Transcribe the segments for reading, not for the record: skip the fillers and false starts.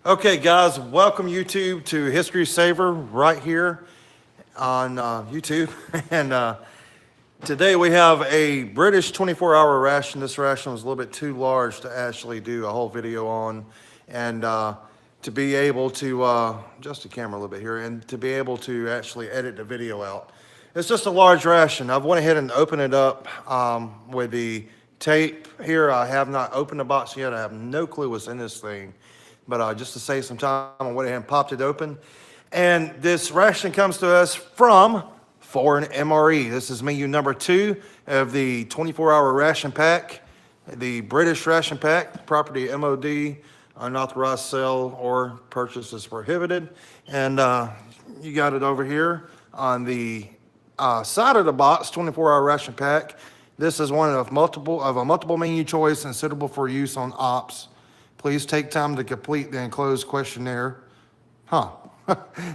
Okay, guys, welcome YouTube to History Saver right here on YouTube. And today we have a British 24-hour ration. This ration was a little bit too large to actually do a whole video on. And to be able to, adjust the camera a little bit here, and to be able to actually edit the video out. It's just a large ration. I've went ahead and opened it up with the tape here. I have not opened the box yet. I have no clue what's in this thing. But just to save some time, I went ahead and popped it open. And this ration comes to us from Foreign MRE. This is menu number 2 of the 24-hour ration pack, the British ration pack, property MOD, unauthorized sale or purchase is prohibited. And you got it over here on the side of the box, 24-hour ration pack. This is one of a multiple menu choice and suitable for use on ops. Please take time to complete the enclosed questionnaire.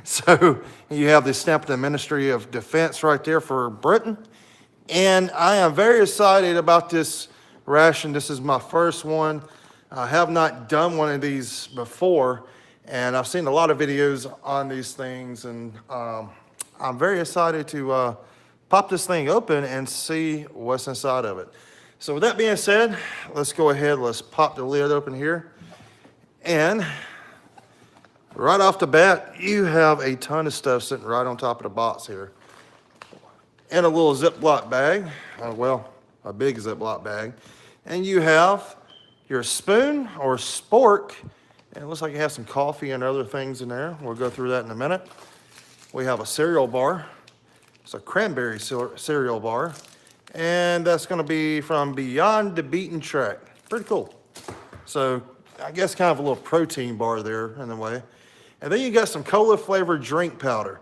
So you have the stamp of the Ministry of Defense right there for Britain. And I am very excited about this ration. This is my first one. I have not done one of these before, and I've seen a lot of videos on these things, and I'm very excited to pop this thing open and see what's inside of it. So with that being said, let's go ahead, let's pop the lid open here. And right off the bat, you have a ton of stuff sitting right on top of the box here. And a little Ziploc bag, a big Ziploc bag. And you have your spoon or spork, and it looks like you have some coffee and other things in there. We'll go through that in a minute. We have a cereal bar. It's a cranberry cereal bar. And that's gonna be from Beyond the Beaten Track. Pretty cool. So I guess kind of a little protein bar there in a way. And then you got some cola flavored drink powder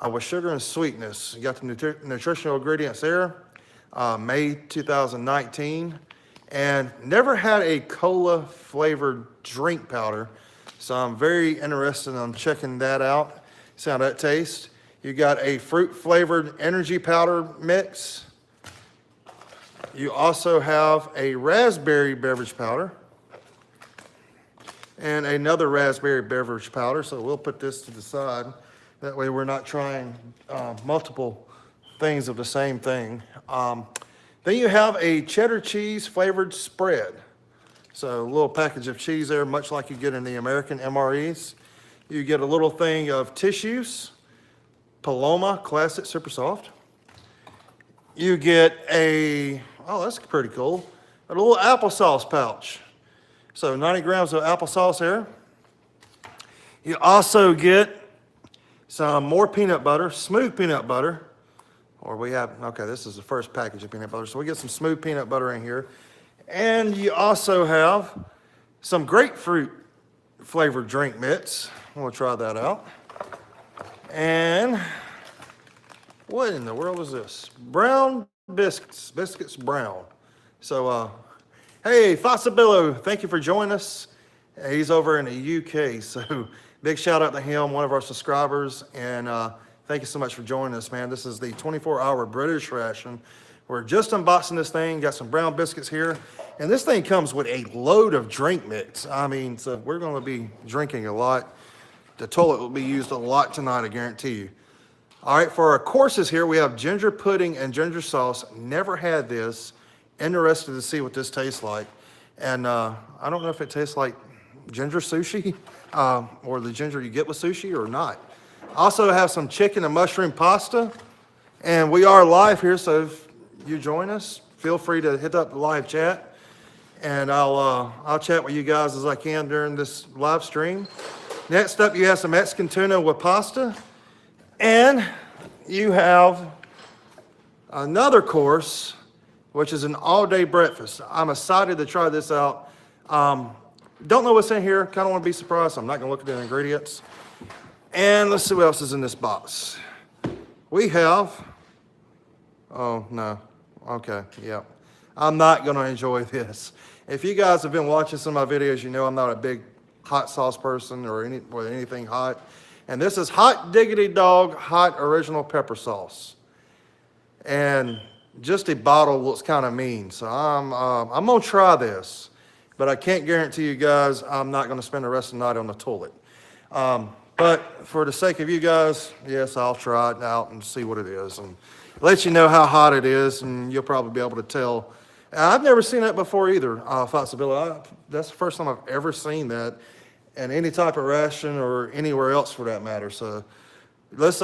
with sugar and sweetness. You got the nutritional ingredients there, May 2019. And never had a cola flavored drink powder. So I'm very interested in checking that out. See how that tastes. You got a fruit flavored energy powder mix. You also have a raspberry beverage powder and another raspberry beverage powder. So we'll put this to the side. That way we're not trying multiple things of the same thing. Then you have a cheddar cheese flavored spread. So a little package of cheese there, much like you get in the American MREs. You get a little thing of tissues, Paloma Classic Super Soft. You get that's pretty cool, a little applesauce pouch. So 90 grams of applesauce here. You also get some more peanut butter, smooth peanut butter. This is the first package of peanut butter. So we get some smooth peanut butter in here. And you also have some grapefruit flavored drink mix. We'll try that out. And what in the world is this? Brown biscuits brown. So, hey, Fossabillo, thank you for joining us. He's over in the UK, so big shout out to him, one of our subscribers, and thank you so much for joining us, man. This is the 24-hour British ration. We're just unboxing this thing, got some brown biscuits here, and this thing comes with a load of drink mix. I mean, so we're gonna be drinking a lot. The toilet will be used a lot tonight, I guarantee you. All right, for our courses here, we have ginger pudding and ginger sauce. Never had this. Interested to see what this tastes like. And I don't know if it tastes like ginger sushi or the ginger you get with sushi or not. Also have some chicken and mushroom pasta. And we are live here, so if you join us, feel free to hit up the live chat. And I'll chat with you guys as I can during this live stream. Next up, you have some Mexican tuna with pasta. And you have another course, which is an all-day breakfast. I'm excited to try this out. Don't know what's in here. Kind of want to be surprised. I'm not going to look at the ingredients. And let's see what else is in this box. We have, oh, no. Okay, yeah. I'm not going to enjoy this. If you guys have been watching some of my videos, you know I'm not a big hot sauce person or anything hot. And this is Hot Diggity Dog Hot Original Pepper Sauce. And just a bottle looks kind of mean. So I'm gonna try this. but I can't guarantee you guys I'm not going to spend the rest of the night on the toilet. But for the sake of you guys, yes, I'll try it out and see what it is and let you know how hot it is, and you'll probably be able to tell. I've never seen that before either, Foxability. That's the first time I've ever seen that in any type of ration or anywhere else for that matter. So let's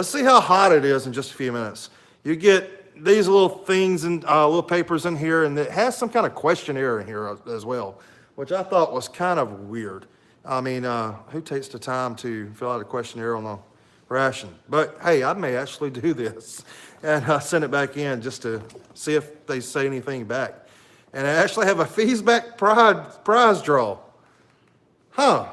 see how hot it is in just a few minutes. You get these little things and little papers in here, and it has some kind of questionnaire in here as well, which I thought was kind of weird. I mean, who takes the time to fill out a questionnaire on a ration? But hey, I may actually do this and send it back in just to see if they say anything back. And I actually have a feedback prize draw. Huh.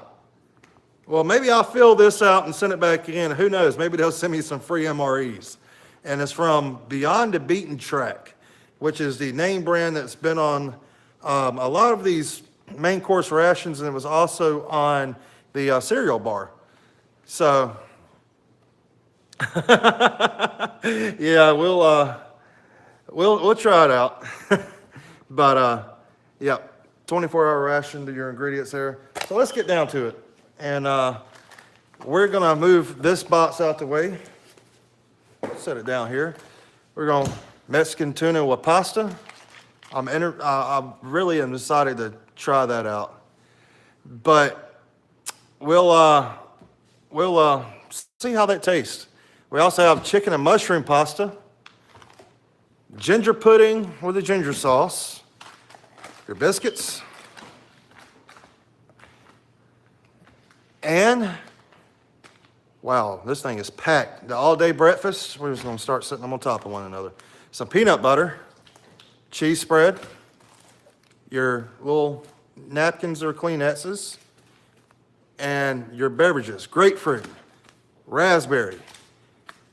Well, maybe I'll fill this out and send it back in. Who knows? Maybe they'll send me some free MREs. And it's from Beyond the Beaten Track, which is the name brand that's been on a lot of these main course rations, and it was also on the cereal bar. So, yeah, we'll try it out. But yeah, 24-hour ration to your ingredients there. So let's get down to it, and we're gonna move this box out the way. Set it down here. We're going Mexican tuna with pasta. I really am decided to try that out, but we'll see how that tastes. We also have chicken and mushroom pasta, ginger pudding with a ginger sauce, your biscuits, and wow, this thing is packed. The all-day breakfast, we're just gonna start setting them on top of one another. Some peanut butter, cheese spread, your little napkins or Kleenexes, and your beverages, grapefruit, raspberry,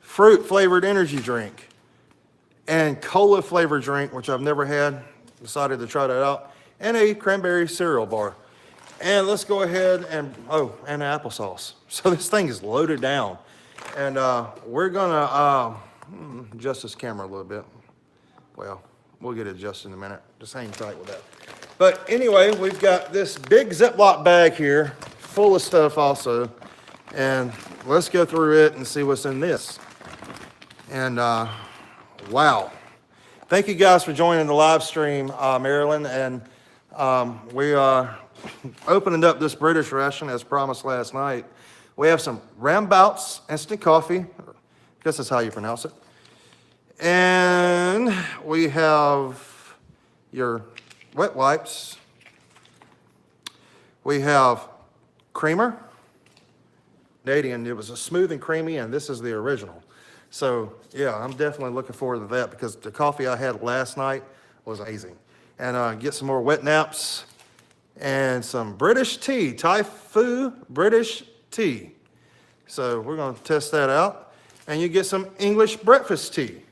fruit-flavored energy drink, and cola-flavored drink, which I've never had, decided to try that out, and a cranberry cereal bar. And let's go ahead and, and applesauce. So this thing is loaded down. And we're gonna adjust this camera a little bit. Well, we'll get it adjusted in a minute. Just hang tight with that. But anyway, we've got this big Ziploc bag here, full of stuff also. And let's go through it and see what's in this. And wow. Thank you guys for joining the live stream, Marilyn. And we are opening up this British ration as promised last night. We have some Rambouts instant coffee. I guess that's how you pronounce it. And we have your wet wipes. We have creamer. Canadian, it was a smooth and creamy, and this is the original. So yeah, I'm definitely looking forward to that because the coffee I had last night was amazing. And get some more wet naps and some British tea, Thai Fu British tea. So we're gonna test that out. And you get some English breakfast tea.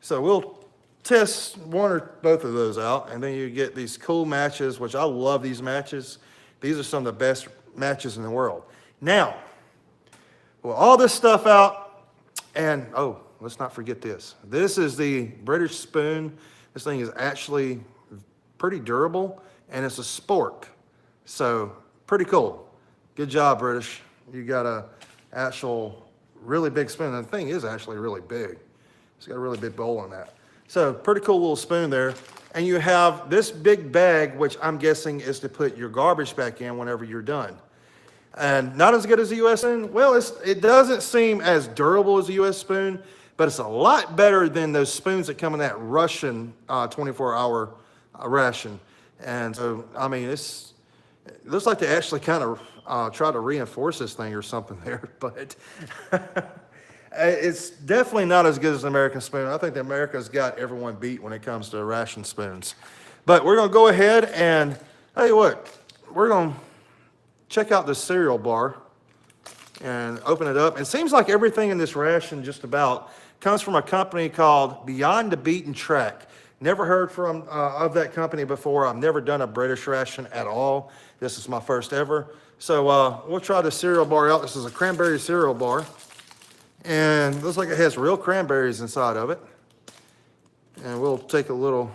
So we'll test one or both of those out, and then you get these cool matches, which I love these matches. These are some of the best matches in the world. Now, with all this stuff out, and oh, let's not forget this. This is the British spoon. This thing is actually pretty durable, and it's a spork. So pretty cool. Good job, British. You got a actual really big spoon. And the thing is actually really big. It's got a really big bowl on that. So pretty cool little spoon there. And you have this big bag, which I'm guessing is to put your garbage back in whenever you're done. And not as good as a U.S. spoon. Well, it doesn't seem as durable as a U.S. spoon, but it's a lot better than those spoons that come in that Russian 24-hour ration. And so, I mean, it looks like they actually kind of try to reinforce this thing or something there, but it's definitely not as good as an American spoon. I think that America's got everyone beat when it comes to ration spoons. But we're going to go ahead and, tell you what, we're going to check out this cereal bar and open it up. It seems like everything in this ration just about comes from a company called Beyond the Beaten Track. Never heard of that company before. I've never done a British ration at all. This is my first ever. So we'll try the cereal bar out. This is a cranberry cereal bar. And it looks like it has real cranberries inside of it. And we'll take a little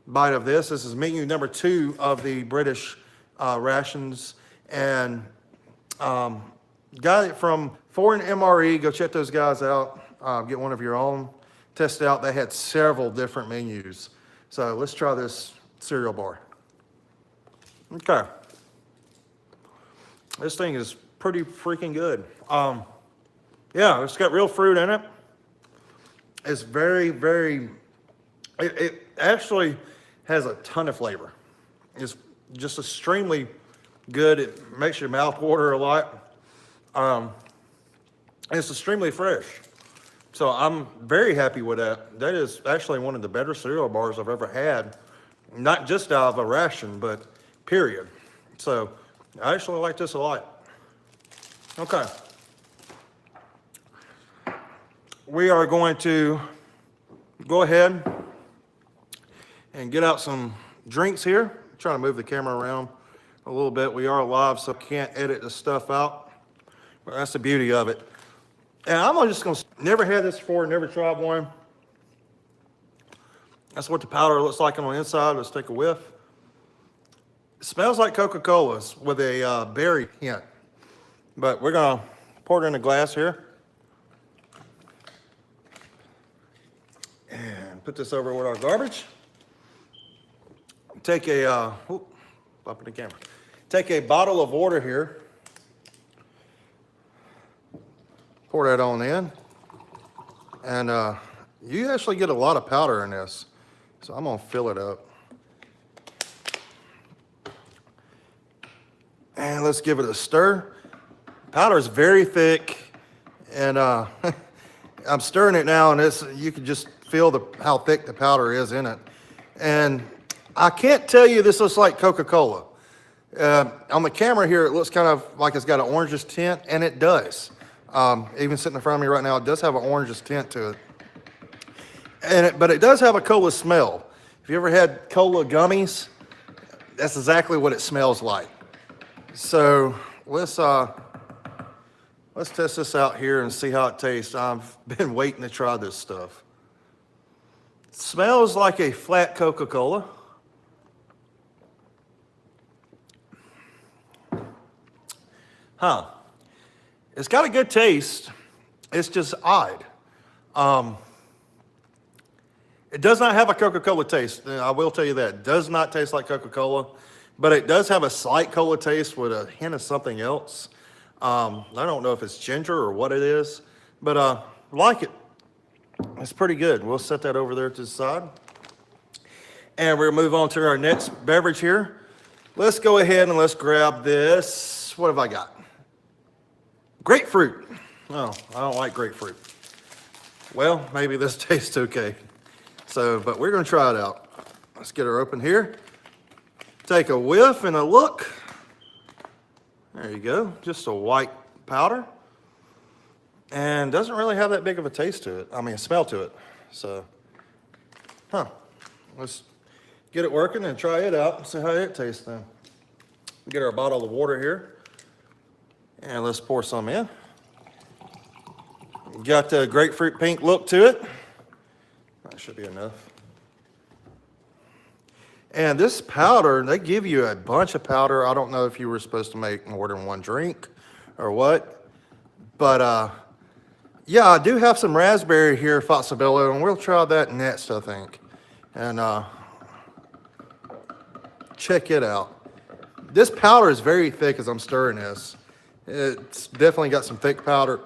bite of this. This is menu number 2 of the British rations, and got it from Foreign MRE. Go check those guys out. Get one of your own. Test it out. They had several different menus. So let's try this cereal bar. Okay. This thing is pretty freaking good. Yeah, it's got real fruit in it. It's very, very, it actually has a ton of flavor. It's just extremely good. It makes your mouth water a lot. It's extremely fresh. So I'm very happy with that. That is actually one of the better cereal bars I've ever had. Not just out of a ration, but period. So I actually like this a lot. Okay. We are going to go ahead and get out some drinks here. I'm trying to move the camera around a little bit. We are live, so can't edit the stuff out. But that's the beauty of it. And I'm just going to, never had this before, never tried one. That's what the powder looks like on the inside. Let's take a whiff. It smells like Coca-Cola's with a berry hint. But we're going to pour it in a glass here. And put this over with our garbage. Take a, bumping the camera. Take a bottle of water here. Pour that on in. And you actually get a lot of powder in this. So I'm gonna fill it up. And let's give it a stir. Powder is very thick. And I'm stirring it now, and you can just feel how thick the powder is in it. And I can't tell you this looks like Coca-Cola. On the camera here, it looks kind of like it's got an orangish tint, and it does. Even sitting in front of me right now, it does have an orangish tint to it. But it does have a cola smell. If you ever had cola gummies, that's exactly what it smells like. So let's test this out here and see how it tastes. I've been waiting to try this stuff. It smells like a flat Coca-Cola. Huh. It's got a good taste. It's just odd. It does not have a Coca-Cola taste. I will tell you that. It does not taste like Coca-Cola, but it does have a slight cola taste with a hint of something else. I don't know if it's ginger or what it is, but I like it. It's pretty good. We'll set that over there to the side. And we'll move on to our next beverage here. Let's go ahead and let's grab this. What have I got? Grapefruit. Oh, I don't like grapefruit. Well, maybe this tastes okay. But we're going to try it out. Let's get her open here. Take a whiff and a look. There you go. Just a white powder. And doesn't really have that big of a taste to it. I mean, a smell to it. So, let's get it working and try it out and see how it tastes then. Get our bottle of water here. And let's pour some in. Got the grapefruit pink look to it. That should be enough. And this powder, they give you a bunch of powder. I don't know if you were supposed to make more than one drink or what. But yeah, I do have some raspberry here, Foxabello, and we'll try that next, I think. And check it out. This powder is very thick as I'm stirring this. It's definitely got some thick powder.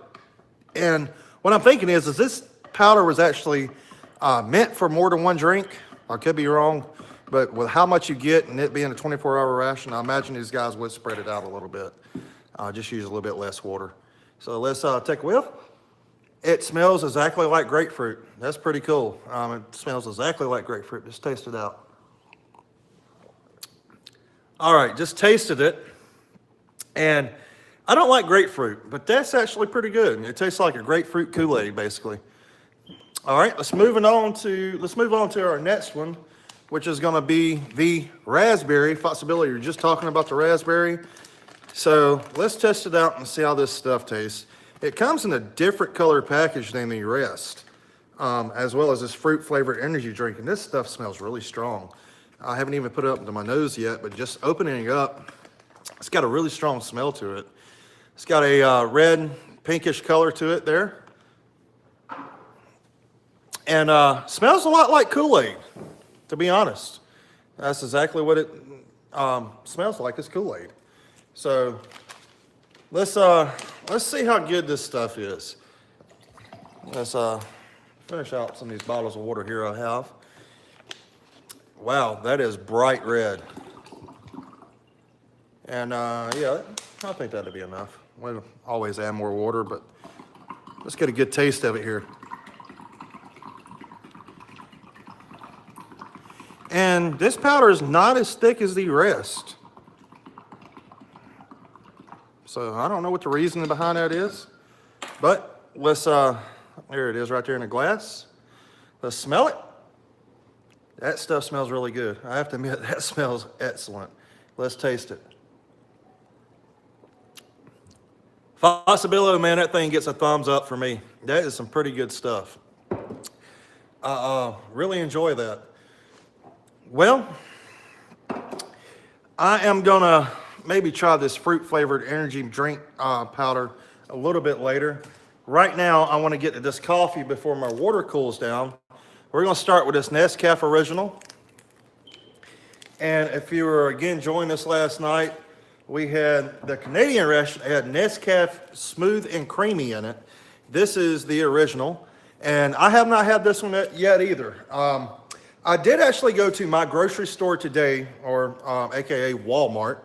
And what I'm thinking is this powder was actually meant for more than one drink. I could be wrong, but with how much you get and it being a 24-hour ration, I imagine these guys would spread it out a little bit. Just use a little bit less water. So let's take a whiff. It smells exactly like grapefruit. That's pretty cool. It smells exactly like grapefruit. Just taste it out. All right, just tasted it. And I don't like grapefruit, but that's actually pretty good. It tastes like a grapefruit Kool-Aid, basically. All right, let's move on to our next one, which is going to be the raspberry. Foxabello, you're just talking about the raspberry. So let's test it out and see how this stuff tastes. It comes in a different color package than the rest, as well as this fruit-flavored energy drink. And this stuff smells really strong. I haven't even put it up to my nose yet, but just opening it up, it's got a really strong smell to it. It's got a red, pinkish color to it there. And smells a lot like Kool-Aid, to be honest. That's exactly what it smells like, is Kool-Aid. So let's see how good this stuff is. Let's finish out some of these bottles of water here I have. Wow, that is bright red. And yeah, I think that'll be enough. We'll always add more water, but let's get a good taste of it here. And this powder is not as thick as the rest. So I don't know what the reason behind that is, but let's, there it is right there in a glass. Let's smell it. That stuff smells really good. I have to admit, that smells excellent. Let's taste it. Possibility, man, that thing gets a thumbs up for me. That is some pretty good stuff. Really enjoy that. Well, I am gonna maybe try this fruit-flavored energy drink powder a little bit later. Right now, I want to get to this coffee before my water cools down. We're gonna start with this Nescafe Original. And if you were again joining us last night, we had the Canadian Ration, had Nescafe Smooth and Creamy in it. This is the original, and I have not had this one yet either. I did actually go to my grocery store today, or AKA Walmart,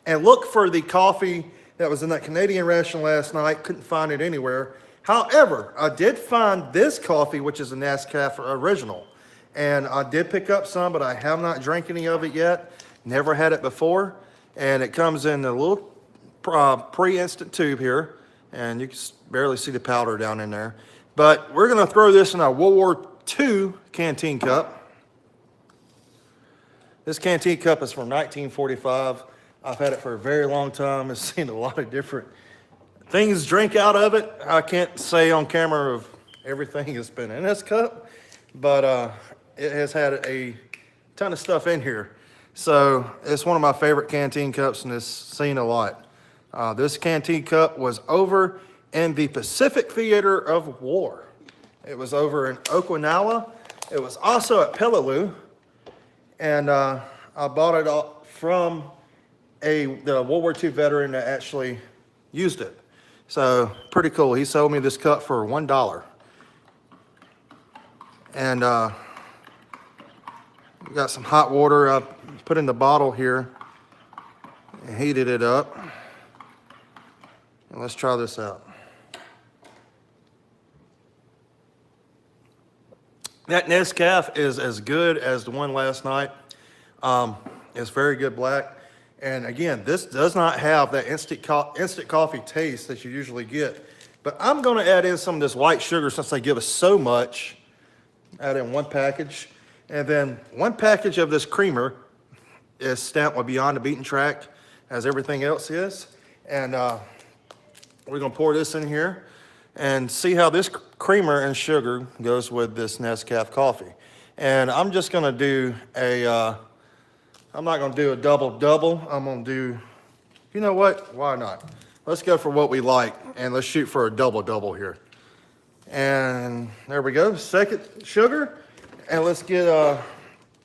and look for the coffee that was in that Canadian Ration last night. Couldn't find it anywhere. However, I did find this coffee, which is a Nescafe Original. And I did pick up some, but I have not drank any of it yet. Never had it before. And it comes in a little pre-instant tube here. And you can barely see the powder down in there. But we're going to throw this in a World War II canteen cup. This canteen cup is from 1945. I've had it for a very long time. I've seen a lot of different things drink out of it. I can't say on camera of everything that's been in this cup, but it has had a ton of stuff in here. So it's one of my favorite canteen cups, and it's seen a lot. This canteen cup was over in the Pacific Theater of War. It was over in Okinawa. It was also at Peleliu, and I bought it from the World War II veteran that actually used it. So pretty cool. He sold me this cup for $1. And we got some hot water I put in the bottle here and heated it up. And let's try this out. That Nescafe is as good as the one last night. It's very good black. And again, this does not have that instant coffee taste that you usually get. But I'm going to add in some of this white sugar since they give us so much. Add in one package. And then one package of this creamer is stamped with Beyond the Beaten Track, as everything else is. And we're going to pour this in here and see how this creamer and sugar goes with this Nescafe coffee. And I'm just going to do I'm not going to do a double-double. I'm going to do, you know what? Why not? Let's go for what we like, and let's shoot for a double-double here. And there we go. Second sugar. And let's get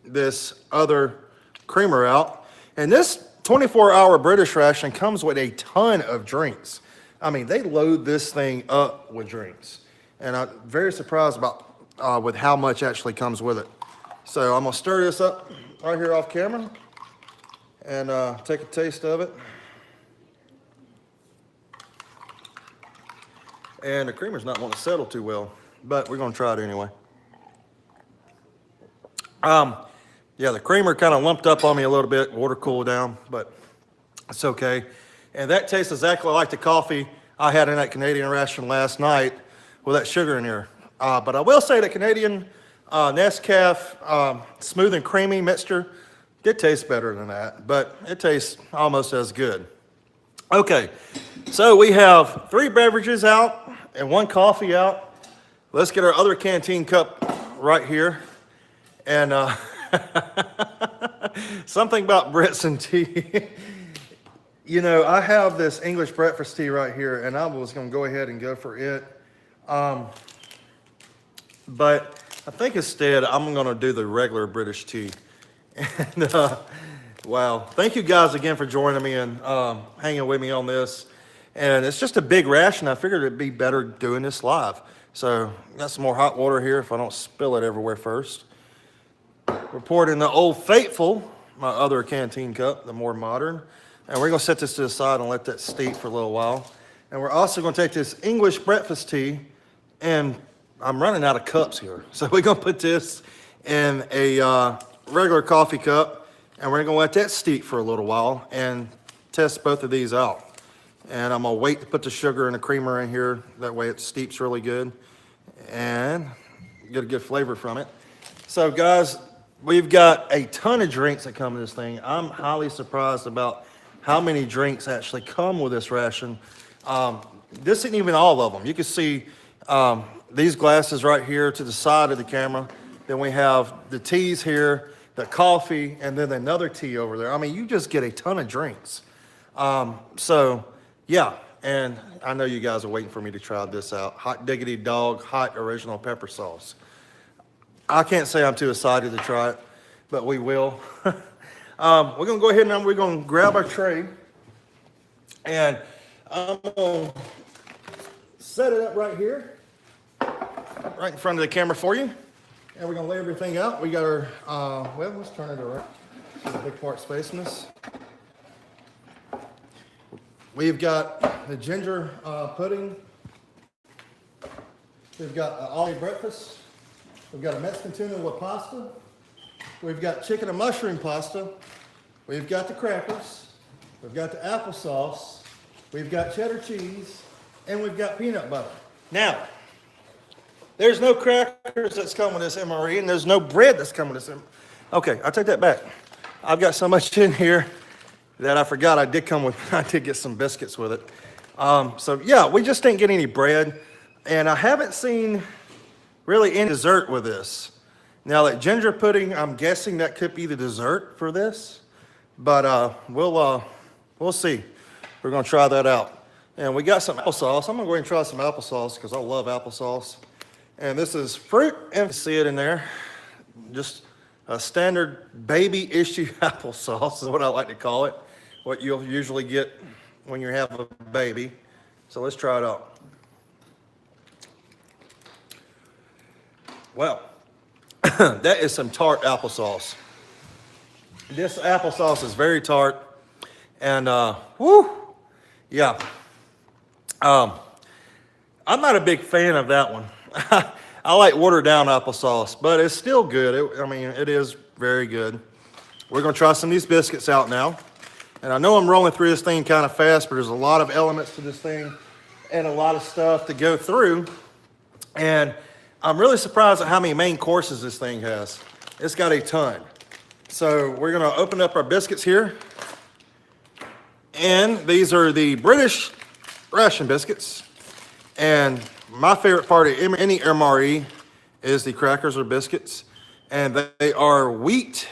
this other creamer out. And this 24-hour British Ration comes with a ton of drinks. I mean, they load this thing up with drinks. And I'm very surprised about with how much actually comes with it. So I'm going to stir this up right here off camera and take a taste of it. And the creamer's not wanting to settle too well, but we're going to try it anyway. Yeah, the creamer kind of lumped up on me a little bit, water cooled down, but it's okay. And that tastes exactly like the coffee I had in that Canadian Ration last night with that sugar in here. But I will say that Canadian Nescafe Smooth and Creamy mixture did taste better than that, but it tastes almost as good. Okay, so we have 3 beverages out and 1 coffee out. Let's get our other canteen cup right here. And Something about Brits and tea. You know, I have this English breakfast tea right here, and I was going to go ahead and go for it. But I think instead I'm going to do the regular British tea. And wow, thank you guys again for joining me and hanging with me on this. And it's just a big ration. I figured it'd be better doing this live. So got some more hot water here if I don't spill it everywhere first. We're pouring in the Old Faithful, my other canteen cup, the more modern. And we're going to set this to the side and let that steep for a little while. And we're also going to take this English breakfast tea, and I'm running out of cups here. So we're going to put this in a regular coffee cup, and we're going to let that steep for a little while and test both of these out. And I'm going to wait to put the sugar and the creamer in here. That way it steeps really good and get a good flavor from it. So guys, we've got a ton of drinks that come in this thing. I'm highly surprised about how many drinks actually come with this ration. This isn't even all of them. You can see these glasses right here to the side of the camera. Then we have the teas here, the coffee, and then another tea over there. I mean, you just get a ton of drinks. So, yeah, and I know you guys are waiting for me to try this out. Hot Diggity Dog Hot Original Pepper Sauce. I can't say I'm too excited to try it, but we will. We're going to go ahead and we're going to grab our tray, and I'm going to set it up right here, right in front of the camera for you, and we're going to lay everything out. We got our, well, let's turn it around. There's a big part space in this. We've got the ginger pudding. We've got all-day breakfast. We've got a Mexican tuna with pasta. We've got chicken and mushroom pasta. We've got the crackers. We've got the applesauce. We've got cheddar cheese. And we've got peanut butter. Now, there's no crackers that's come with this MRE, and there's no bread that's come with this MRE. Okay, I'll take that back. I've got so much in here that I forgot I did get some biscuits with it. So yeah, we just didn't get any bread. And I haven't seen really any dessert with this. Now that ginger pudding, I'm guessing that could be the dessert for this, but we'll see. We're gonna try that out. And we got some applesauce. I'm gonna go ahead and try some applesauce because I love applesauce. And this is fruit, and see it in there. Just a standard baby issue applesauce is what I like to call it. What you'll usually get when you have a baby. So let's try it out. Well, that is some tart applesauce. This applesauce is very tart, and yeah. I'm not a big fan of that one. I like watered down applesauce, but it's still good. It is very good. We're gonna try some of these biscuits out now. And I know I'm rolling through this thing kind of fast, but there's a lot of elements to this thing and a lot of stuff to go through. And I'm really surprised at how many main courses this thing has. It's got a ton. So we're gonna open up our biscuits here. And these are the British ration biscuits. And my favorite part of any MRE is the crackers or biscuits. And they are wheat,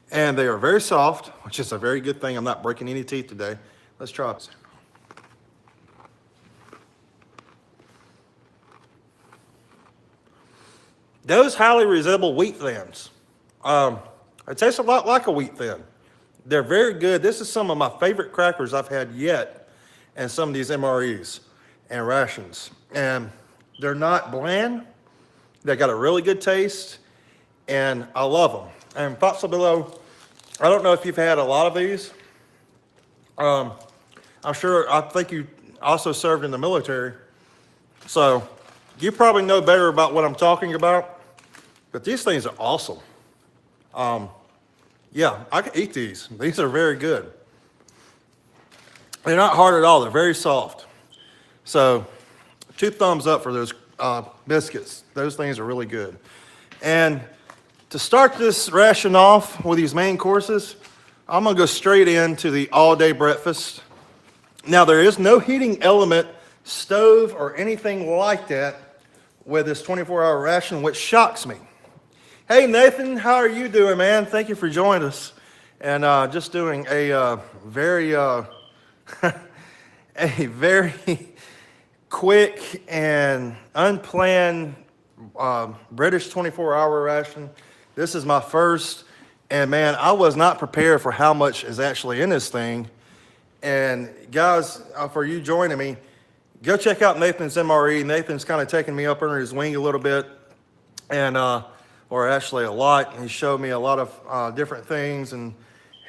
and they are very soft, which is a very good thing. I'm not breaking any teeth today. Let's try this. Those highly resemble wheat thins. It tastes a lot like a wheat thin. They're very good. This is some of my favorite crackers I've had yet, and some of these MREs and rations. And they're not bland. They got a really good taste, and I love them. And thoughts below, I don't know if you've had a lot of these. I think you also served in the military. So you probably know better about what I'm talking about, but these things are awesome. Yeah, I can eat these. These are very good. They're not hard at all. They're very soft. So 2 thumbs up for those biscuits. Those things are really good. And to start this ration off with these main courses, I'm gonna go straight into the all-day breakfast. Now there is no heating element, stove, or anything like that with this 24-hour ration, which shocks me. Hey Nathan, how are you doing, man? Thank you for joining us. And just doing a very a very quick and unplanned British 24-hour ration. This is my first, and man, I was not prepared for how much is actually in this thing. And guys, for you joining me, go check out Nathan's MRE. Nathan's kind of taking me up under his wing a little bit, and or actually a lot. He showed me a lot of different things and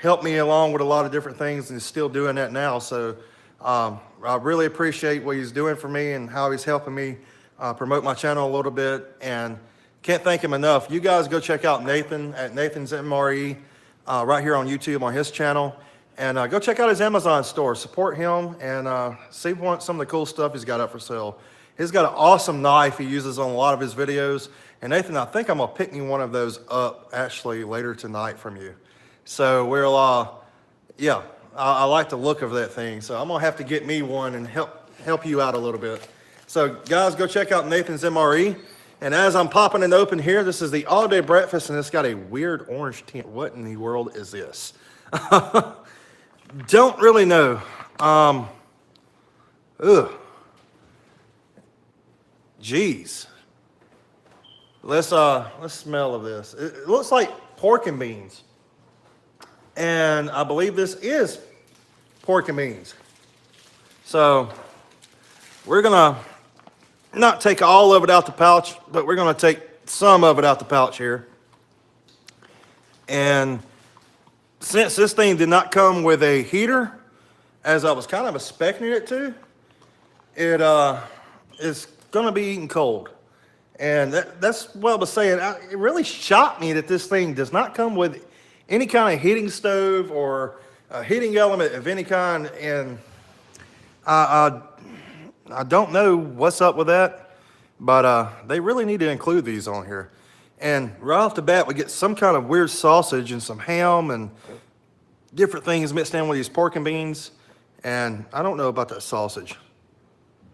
helped me along with a lot of different things, and he's still doing that now. So I really appreciate what he's doing for me and how he's helping me promote my channel a little bit, and can't thank him enough. You guys go check out Nathan at Nathan's MRE right here on YouTube on his channel. And go check out his Amazon store. Support him and see some of the cool stuff he's got up for sale. He's got an awesome knife he uses on a lot of his videos. And Nathan, I think I'm going to pick me one of those up actually later tonight from you. So we'll, yeah, I like the look of that thing. So I'm going to have to get me one and help you out a little bit. So guys, go check out Nathan's MRE. And as I'm popping it open here, this is the all-day breakfast, and it's got a weird orange tint. What in the world is this? Don't really know. Geez. Let's smell of this. It looks like pork and beans. And I believe this is pork and beans. So we're gonna not take all of it out the pouch, but we're gonna take some of it out the pouch here. And since this thing did not come with a heater, as I was kind of expecting it to, it is going to be eaten cold. And that's what I was saying. It really shocked me that this thing does not come with any kind of heating stove or a heating element of any kind. And I don't know what's up with that, but they really need to include these on here. And right off the bat, we get some kind of weird sausage and some ham and different things mixed in with these pork and beans. And I don't know about that sausage.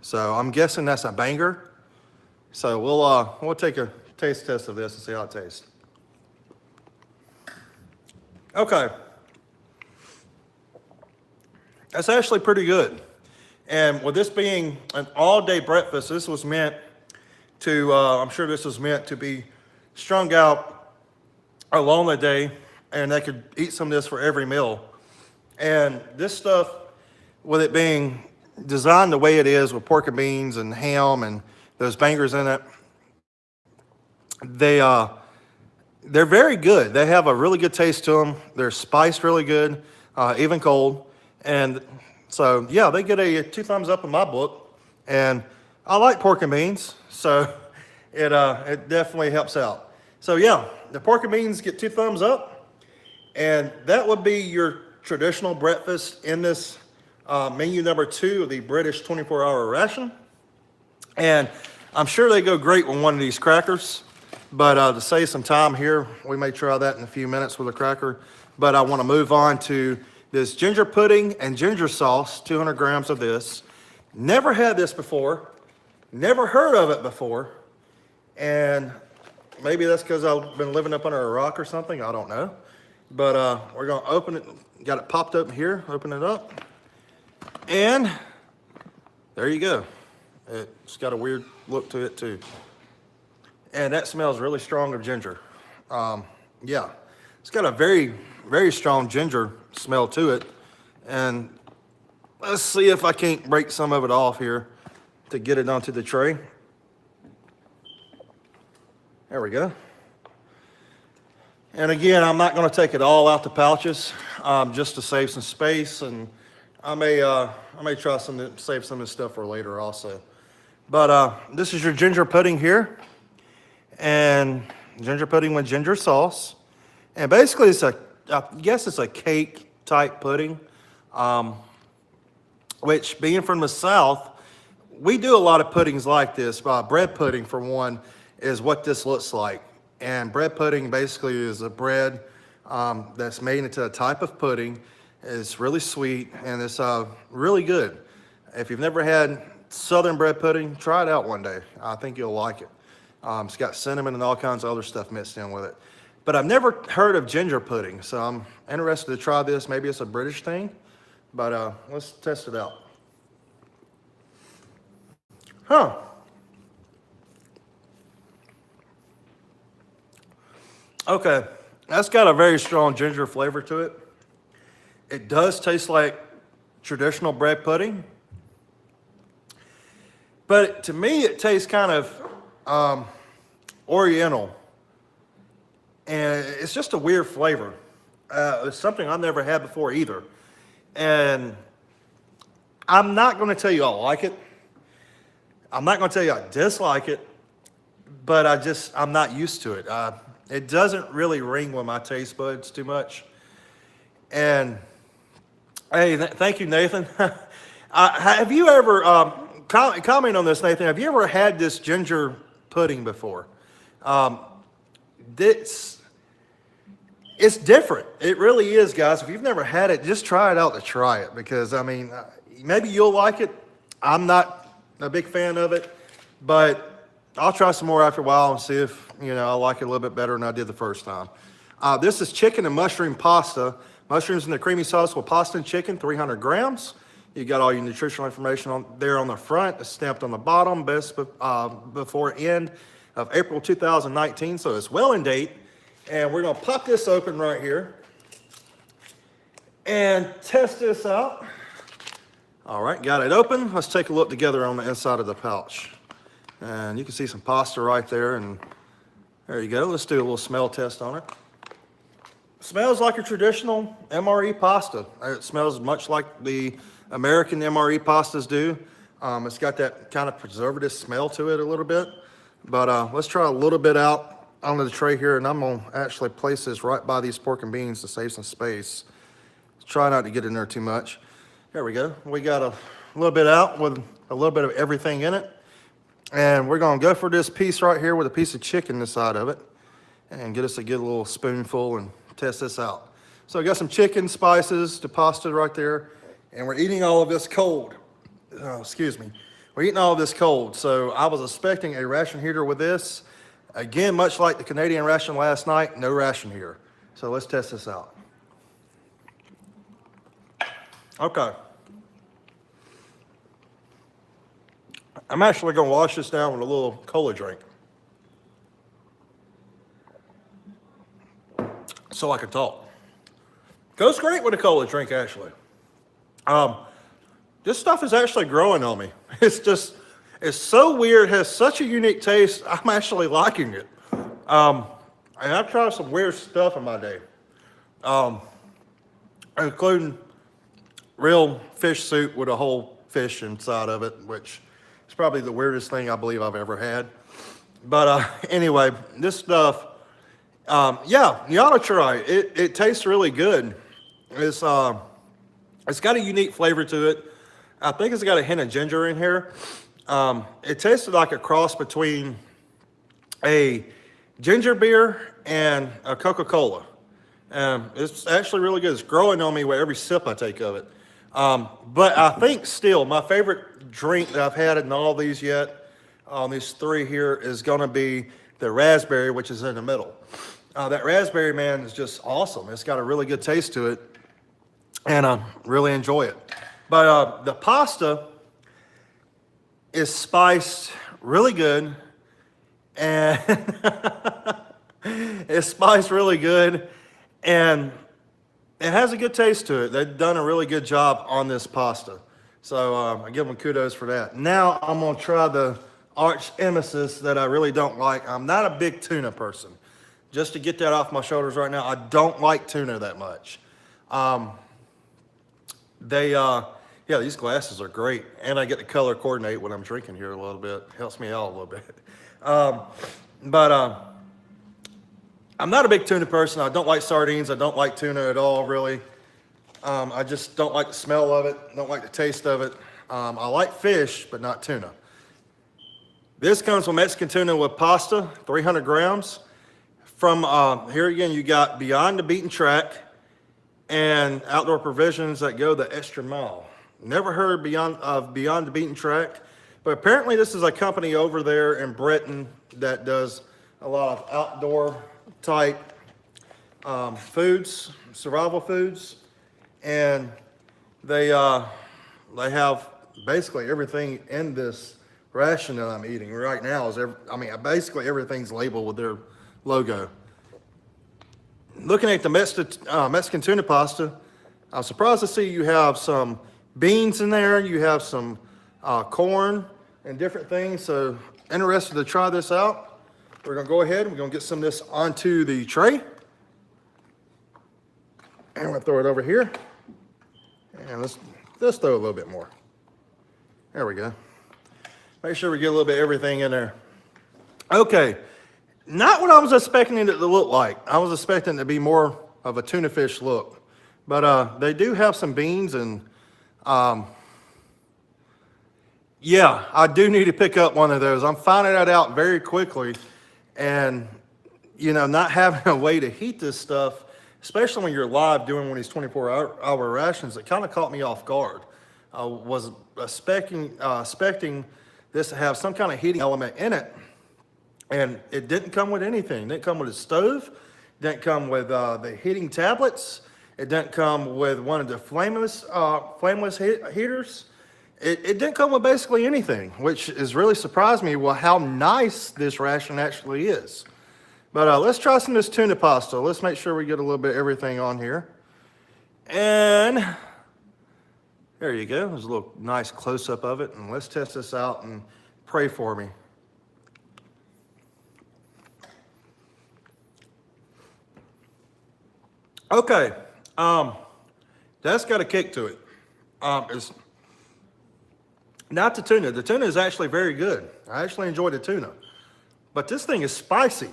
So I'm guessing that's a banger. So we'll take a taste test of this and see how it tastes. Okay. That's actually pretty good. And with this being an all-day breakfast, this was meant to, I'm sure this was meant to be strung out along the day, and they could eat some of this for every meal. And this stuff, with it being designed the way it is with pork and beans and ham and those bangers in it, they're very good. They have a really good taste to them. They're spiced really good, even cold. And so, yeah, they get a 2 thumbs up in my book. And I like pork and beans, so it definitely helps out. So yeah, the pork and beans get 2 thumbs up, and that would be your traditional breakfast in this menu number 2 of the British 24-hour ration. And I'm sure they go great with one of these crackers, but to save some time here, we may try that in a few minutes with a cracker. But I want to move on to this ginger pudding and ginger sauce, 200 grams of this. Never had this before, never heard of it before, and maybe that's because I've been living up under a rock or something. I don't know. But we're going to open it. Got it popped open here. Open it up. And there you go. It's got a weird look to it, too. And that smells really strong of ginger. Yeah. It's got a very, very strong ginger smell to it. And let's see if I can't break some of it off here to get it onto the tray. There we go. And again, I'm not going to take it all out the pouches, just to save some space, and I may try to save some of this stuff for later also. But this is your ginger pudding here, and ginger pudding with ginger sauce, and basically I guess it's a cake type pudding, which being from the South, we do a lot of puddings like this. Bread pudding, for one, is what this looks like. And bread pudding basically is a bread that's made into a type of pudding. It's really sweet, and it's really good. If you've never had Southern bread pudding, try it out one day. I think you'll like it. It's got cinnamon and all kinds of other stuff mixed in with it. But I've never heard of ginger pudding, so I'm interested to try this. Maybe it's a British thing, but let's test it out. Huh. Okay, that's got a very strong ginger flavor to it. It does taste like traditional bread pudding, but to me it tastes kind of oriental, and it's just a weird flavor. It's something I've never had before either, and I'm not going to tell you I like it. I'm not going to tell you I dislike it, but I'm not used to it. It doesn't really ring with my taste buds too much. And hey, thank you, Nathan. Have you ever, comment on this, Nathan, have you ever had this ginger pudding before? It's different. It really is, guys. If you've never had it, just try it out to try it, because, I mean, maybe you'll like it. I'm not a big fan of it, but I'll try some more after a while and see if, I like it a little bit better than I did the first time. This is chicken and mushroom pasta. Mushrooms in the creamy sauce with pasta and chicken, 300 grams. You got all your nutritional information on there on the front. It's stamped on the bottom, best before end of April 2019, so it's well in date. And we're gonna pop this open right here and test this out. All right, got it open. Let's take a look together on the inside of the pouch. And you can see some pasta right there, and there you go. Let's do a little smell test on it. Smells like a traditional MRE pasta. It smells much like the American MRE pastas do. It's got that kind of preservative smell to it a little bit. But let's try a little bit out onto the tray here, and I'm gonna actually place this right by these pork and beans to save some space. Try not to get in there too much. There we go. We got a little bit out with a little bit of everything in it. And we're gonna go for this piece right here with a piece of chicken inside of it, and get us a good little spoonful and test this out. So I got some chicken, spices, the pasta right there, and we're eating all of this cold. Excuse me. We're eating all of this cold. So I was expecting a ration heater with this. Again, much like the Canadian ration last night, no ration here. So let's test this out. Okay. I'm actually gonna wash this down with a little cola drink, so I can talk. Goes great with a cola drink, actually. This stuff is actually growing on me. It's so weird, has such a unique taste. I'm actually liking it. And I've tried some weird stuff in my day, including real fish soup with a whole fish inside of it, which is probably the weirdest thing I believe I've ever had. But anyway, this stuff, yeah, you ought to try it. It tastes really good. It's got a unique flavor to it. I think it's got a hint of ginger in here. It tasted like a cross between a ginger beer and a Coca-Cola. It's actually really good. It's growing on me with every sip I take of it. But I think still my favorite drink that I've had in all these yet, these three here, is gonna be the raspberry, which is in the middle. That raspberry, man, is just awesome. It's got a really good taste to it, and I really enjoy it. But the pasta is spiced really good, and it's spiced really good, and it has a good taste to it. They've done a really good job on this pasta. So I give them kudos for that. Now I'm gonna try the arch nemesis that I really don't like. I'm not a big tuna person. Just to get that off my shoulders right now, I don't like tuna that much. Yeah, these glasses are great. And I get to color coordinate when I'm drinking here a little bit. Helps me out a little bit. I'm not a big tuna person. I don't like sardines. I don't like tuna at all, really. I just don't like the smell of it. Don't like the taste of it. I like fish, but not tuna. This comes from Mexican tuna with pasta, 300 grams. From here again, you got Beyond the Beaten Track and Outdoor Provisions that go the extra mile. Never heard Beyond the Beaten Track, But apparently this is a company over there in Britain that does a lot of outdoor type foods, survival foods, and they have basically everything in this ration that I'm eating right now. Basically everything's labeled with their logo. Looking at the Mexican tuna pasta, I'm surprised to see you have some beans in there. You have some corn and different things. So interested to try this out. We're gonna go ahead and we're gonna get some of this onto the tray. And we're gonna throw it over here. And let's throw a little bit more. There we go. Make sure we get a little bit of everything in there. Okay, not what I was expecting it to look like. I was expecting it to be more of a tuna fish look. But they do have some beans and yeah, I do need to pick up one of those. I'm finding that out very quickly. And, you know, not having a way to heat this stuff, especially when you're live doing one of these 24-hour rations, it kind of caught me off guard. I was expecting this to have some kind of heating element in it, and it didn't come with anything. It didn't come with a stove, it didn't come with the heating tablets, it didn't come with one of the flameless heaters. It didn't come with basically anything, which has really surprised me, well, how nice this ration actually is. But let's try some of this tuna pasta. Let's make sure we get a little bit of everything on here. And there you go. There's a little nice close-up of it. And let's test this out and pray for me. Okay. That's got a kick to it. It's not the tuna. The tuna is actually very good. I actually enjoy the tuna. But this thing is spicy.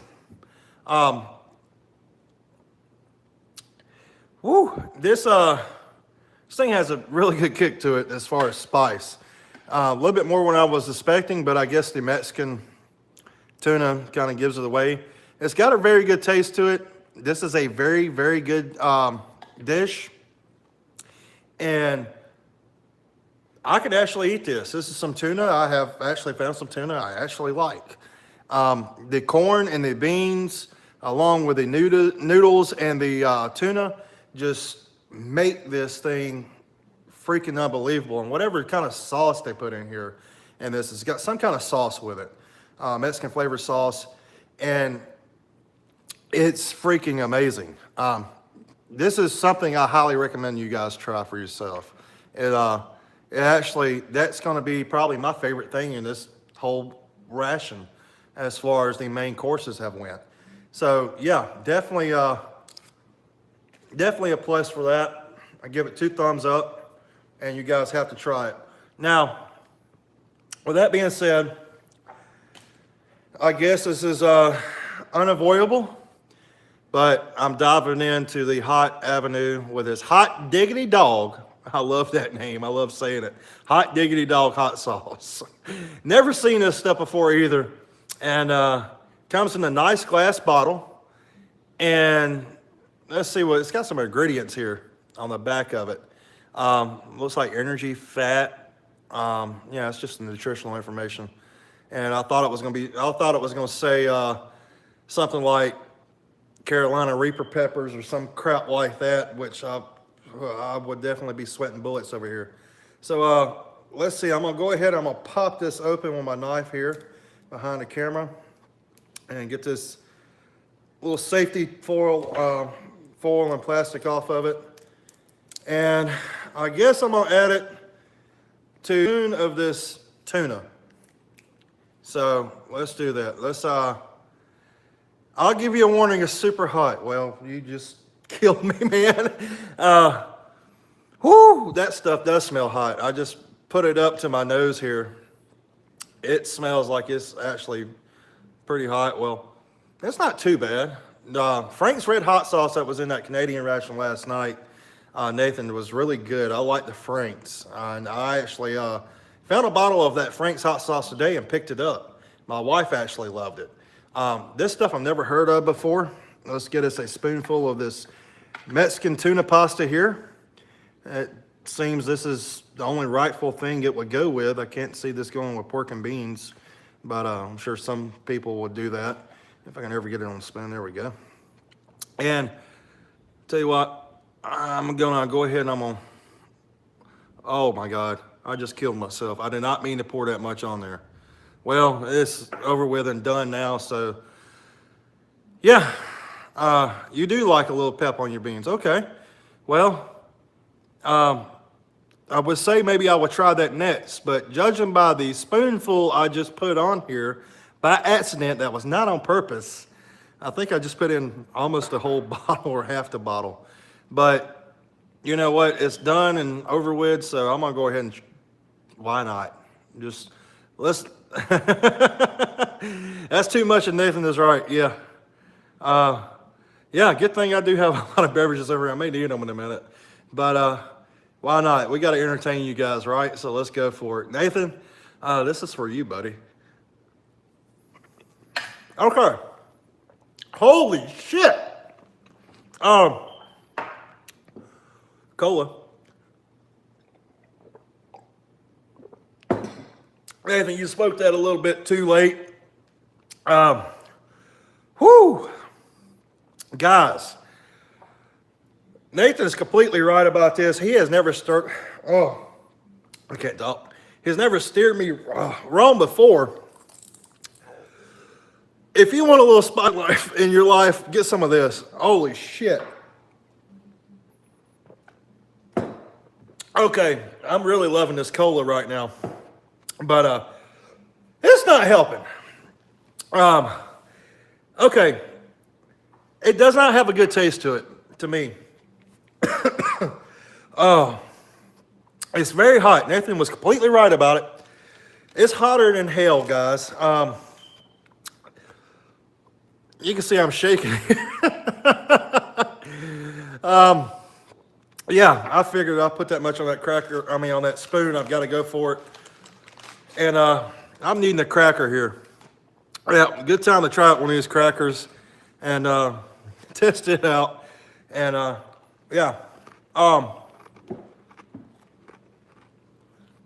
This thing has a really good kick to it as far as spice. A little bit more than I was expecting, but I guess the Mexican tuna kind of gives it away. It's got a very good taste to it. This is a very, very good dish. And I could actually eat this. This is some tuna. I have actually found some tuna I actually like. The corn and the beans, along with the noodles and the tuna, just make this thing freaking unbelievable. And whatever kind of sauce they put in here, and this has got some kind of sauce with it, Mexican flavor sauce, and it's freaking amazing. This is something I highly recommend you guys try for yourself. It actually, that's going to be probably my favorite thing in this whole ration as far as the main courses have went. So yeah, definitely a plus for that. I give it 2 thumbs up, and you guys have to try it. Now, with that being said, I guess this is unavoidable, but I'm diving into the hot avenue with this hot diggity dog. I love that name. I love saying it. Hot diggity dog hot sauce. Never seen this stuff before either. And comes in a nice glass bottle. And let's see what, it's got some ingredients here on the back of it. Looks like energy, fat. Yeah, it's just nutritional information. And I thought it was going to say something like Carolina Reaper peppers or some crap like that, which I would definitely be sweating bullets over here. So let's see, I'm gonna go ahead, I'm gonna pop this open with my knife here behind the camera and get this little safety foil and plastic off of it. And I guess I'm gonna add it to of this tuna. So let's do that. I'll give you a warning, it's super hot. Well, you just killed me, man. That stuff does smell hot. I just put it up to my nose here. It smells like it's actually pretty hot. Well, it's not too bad. Frank's Red Hot Sauce that was in that Canadian ration last night, Nathan, was really good. I like the Frank's. And I actually found a bottle of that Frank's hot sauce today and picked it up. My wife actually loved it. This stuff I've never heard of before. Let's get us a spoonful of this Mexican tuna pasta here. It seems this is the only rightful thing it would go with. I can't see this going with pork and beans, but I'm sure some people would do that. If I can ever get it on the spoon, there we go. And tell you what, I'm gonna go ahead and I'm gonna, oh my God, I just killed myself. I did not mean to pour that much on there. Well, it's over with and done now, so yeah, you do like a little pep on your beans. Okay, well, I would say maybe I would try that next, but judging by the spoonful I just put on here by accident, that was not on purpose. I think I just put in almost a whole bottle or half the bottle. But you know what? It's done and over with, so I'm gonna go ahead and why not? Just let's. That's too much, and Nathan is right. Yeah. Yeah. Good thing I do have a lot of beverages over here. I may need them in a minute, but why not? We got to entertain you guys, right? So let's go for it. Nathan, this is for you, buddy. Okay. Holy shit. Cola. Nathan, you spoke that a little bit too late. Whew. Guys, Nathan is completely right about this. He has never I can't talk. He's never steered me wrong before. If you want a little spotlight in your life, get some of this. Holy shit. Okay, I'm really loving this cola right now, but it's not helping. Okay, it does not have a good taste to it, to me. Oh, it's very hot. Nathan was completely right about it. It's hotter than hell, guys. You can see I'm shaking. Yeah, I figured I'll put that much on that cracker. I mean, on that spoon. I've got to go for it. And I'm needing a cracker here. Yeah, good time to try out one of these crackers and test it out. And yeah,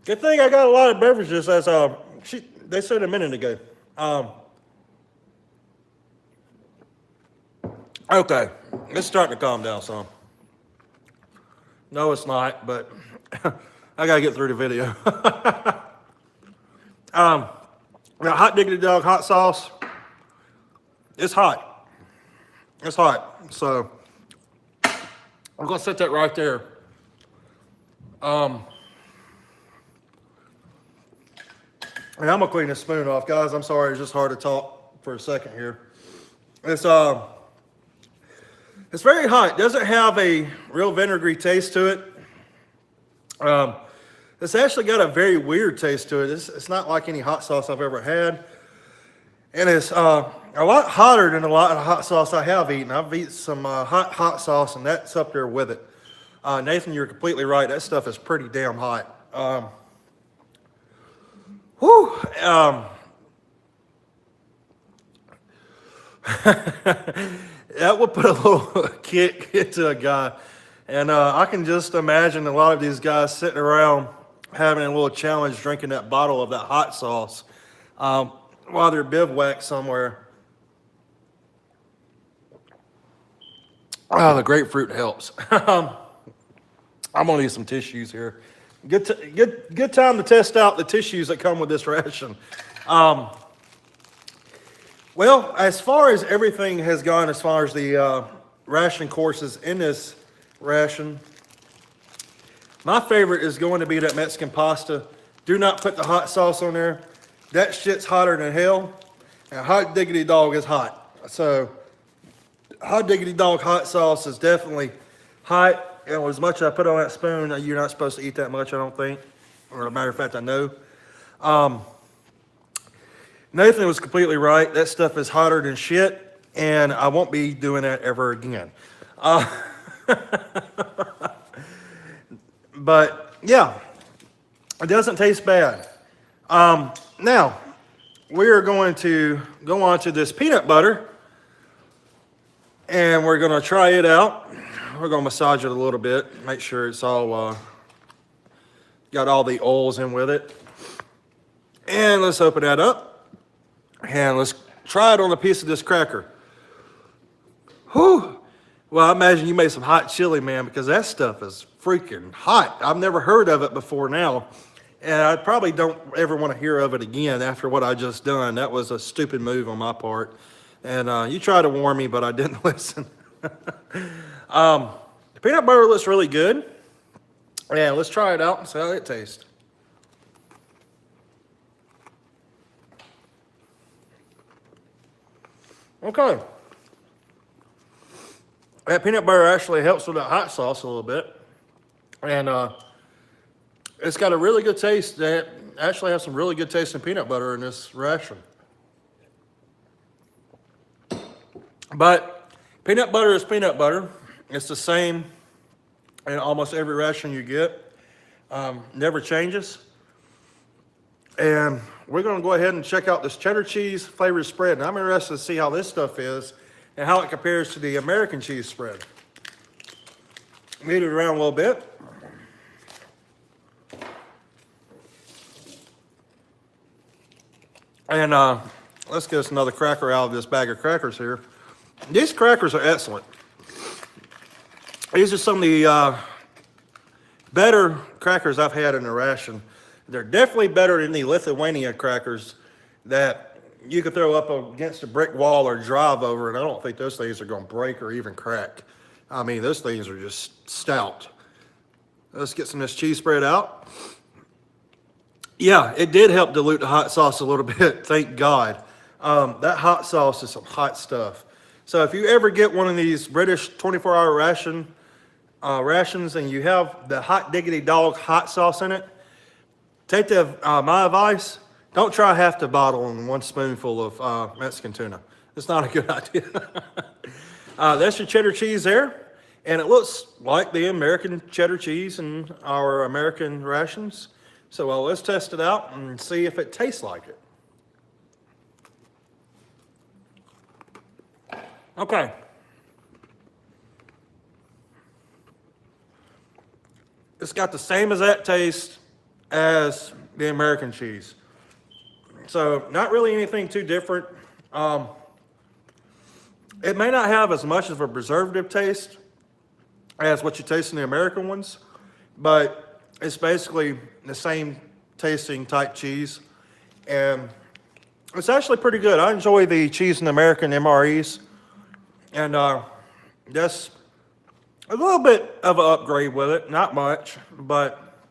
good thing I got a lot of beverages, as they said a minute ago. Okay, it's starting to calm down some. No, it's not, but I gotta get through the video. Now, hot diggity dog hot sauce. It's hot. It's hot. So I'm gonna set that right there. And I'm gonna clean this spoon off, guys. I'm sorry, it's just hard to talk for a second here. It's very hot. It doesn't have a real vinegary taste to it. It's actually got a very weird taste to it. It's not like any hot sauce I've ever had. And it's a lot hotter than a lot of hot sauce I have eaten. I've eaten some hot sauce, and that's up there with it. Nathan, you're completely right. That stuff is pretty damn hot. Whew. That would put a little kick into a guy. And I can just imagine a lot of these guys sitting around having a little challenge drinking that bottle of that hot sauce while they're bivouacked somewhere. Oh, the grapefruit helps. I'm gonna need some tissues here. Good time to test out the tissues that come with this ration. Well, as far as everything has gone, as far as the ration courses in this ration, my favorite is going to be that Mexican pasta. Do not put the hot sauce on there. That shit's hotter than hell. And hot diggity dog is hot. So hot diggity dog hot sauce is definitely hot. And as much as I put on that spoon, you're not supposed to eat that much, I don't think. Or as a matter of fact, I know. Nathan was completely right. That stuff is hotter than shit, and I won't be doing that ever again. But yeah, it doesn't taste bad. Now, we are going to go on to this peanut butter, and we're going to try it out. We're going to massage it a little bit, make sure it's all Got all the oils in with it. And let's open that up. And let's try it on a piece of this cracker. Whew. Well, I imagine you made some hot chili, man, because that stuff is freaking hot. I've never heard of it before now. And I probably don't ever want to hear of it again after what I just done. That was a stupid move on my part. And you tried to warn me, but I didn't listen. The peanut butter looks really good. And let's try it out and see how it tastes. Okay. That peanut butter actually helps with that hot sauce a little bit. And it's got a really good taste. They actually have some really good taste in peanut butter in this ration. But peanut butter is peanut butter. It's the same in almost every ration you get. Never changes. And we're going to go ahead and check out this cheddar cheese flavored spread. And I'm interested to see how this stuff is and how it compares to the American cheese spread. Knead it around a little bit. And let's get us another cracker out of this bag of crackers here. These crackers are excellent. These are some of the better crackers I've had in the ration. They're definitely better than the Lithuania crackers that you could throw up against a brick wall or drive over, and I don't think those things are going to break or even crack. I mean, those things are just stout. Let's get some of this cheese spread out. Yeah, it did help dilute the hot sauce a little bit, thank God. That hot sauce is some hot stuff. So if you ever get one of these British 24-hour rations and you have the hot diggity dog hot sauce in it, take my advice, don't try half the bottle and one spoonful of Mexican tuna. It's not a good idea. That's your cheddar cheese there. And it looks like the American cheddar cheese in our American rations. So let's test it out and see if it tastes like it. Okay. It's got the same exact taste as the American cheese. So not really anything too different. It may not have as much of a preservative taste as what you taste in the American ones, but it's basically the same tasting type cheese. And it's actually pretty good. I enjoy the cheese in the American MREs. And that's a little bit of an upgrade with it, not much, but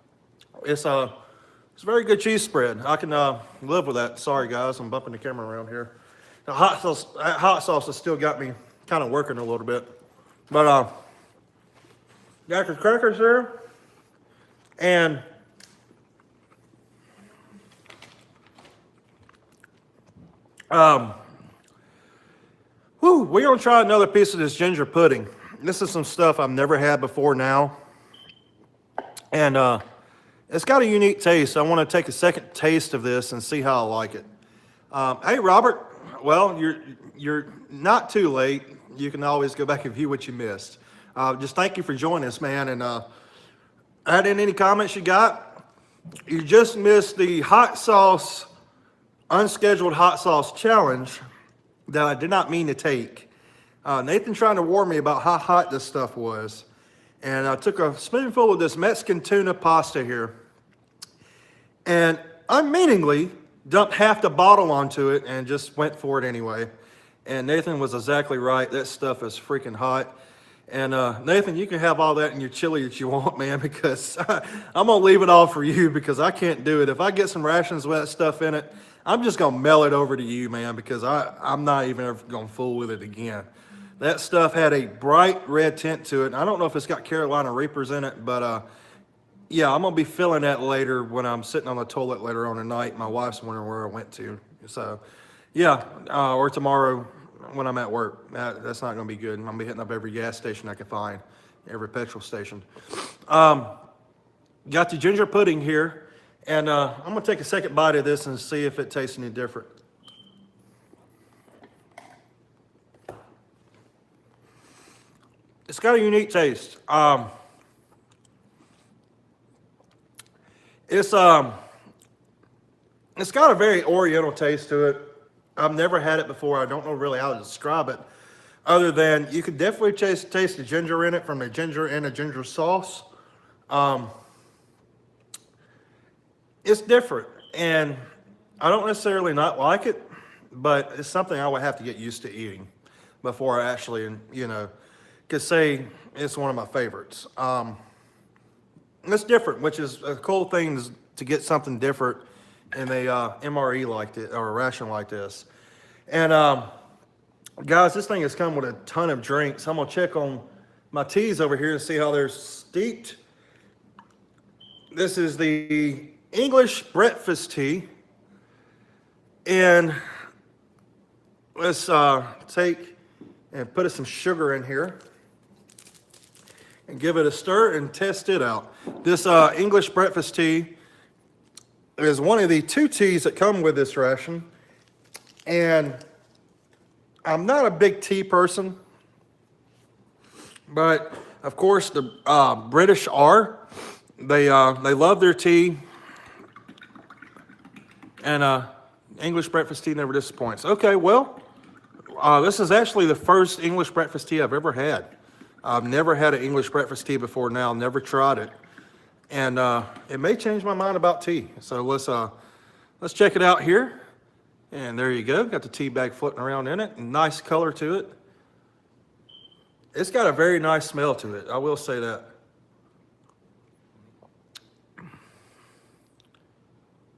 it's a very good cheese spread. I can live with that. Sorry guys, I'm bumping the camera around here. The hot sauce has still got me kind of working a little bit. But got the crackers there, and we're gonna try another piece of this ginger pudding. This is some stuff I've never had before now. And it's got a unique taste. I want to take a second taste of this and see how I like it. Hey, Robert. Well, you're not too late. You can always go back and view what you missed. Just thank you for joining us, man. And add in any comments you got. You just missed the hot sauce, unscheduled hot sauce challenge that I did not mean to take. Nathan trying to warn me about how hot this stuff was. And I took a spoonful of this Mexican tuna pasta here and unmeaningly dumped half the bottle onto it and just went for it anyway. And Nathan was exactly right. That stuff is freaking hot. And Nathan, you can have all that in your chili that you want, man, because I'm going to leave it all for you because I can't do it. If I get some rations with that stuff in it, I'm just going to mail it over to you, man, because I'm not even ever going to fool with it again. That stuff had a bright red tint to it. I don't know if it's got Carolina Reapers in it, but yeah, I'm going to be filling that later when I'm sitting on the toilet later on tonight. My wife's wondering where I went to. So, yeah, or tomorrow when I'm at work. That's not going to be good. I'm going to be hitting up every gas station I can find, every petrol station. Got the ginger pudding here, and I'm going to take a second bite of this and see if it tastes any different. It's got a unique taste. It's it's got a very oriental taste to it. I've never had it before. I don't know really how to describe it, other than you can definitely taste the ginger in it from the ginger and the ginger sauce. Um, it's different, and I don't necessarily not like it, but it's something I would have to get used to eating before I actually, could say it's one of my favorites. It's different, which is a cool thing to get something different in a MRE like this, or a ration like this. And guys, this thing has come with a ton of drinks. I'm gonna check on my teas over here and see how they're steeped. This is the English breakfast tea. And let's take and put some sugar in here and give it a stir and test it out. This English breakfast tea is one of the 2 teas that come with this ration. And I'm not a big tea person, but of course the British are. They love their tea, and English breakfast tea never disappoints. Okay, well, this is actually the first English breakfast tea I've ever had. I've never had an English breakfast tea before now, never tried it. And it may change my mind about tea. So let's check it out here. And there you go, got the tea bag floating around in it. Nice color to it. It's got a very nice smell to it, I will say that.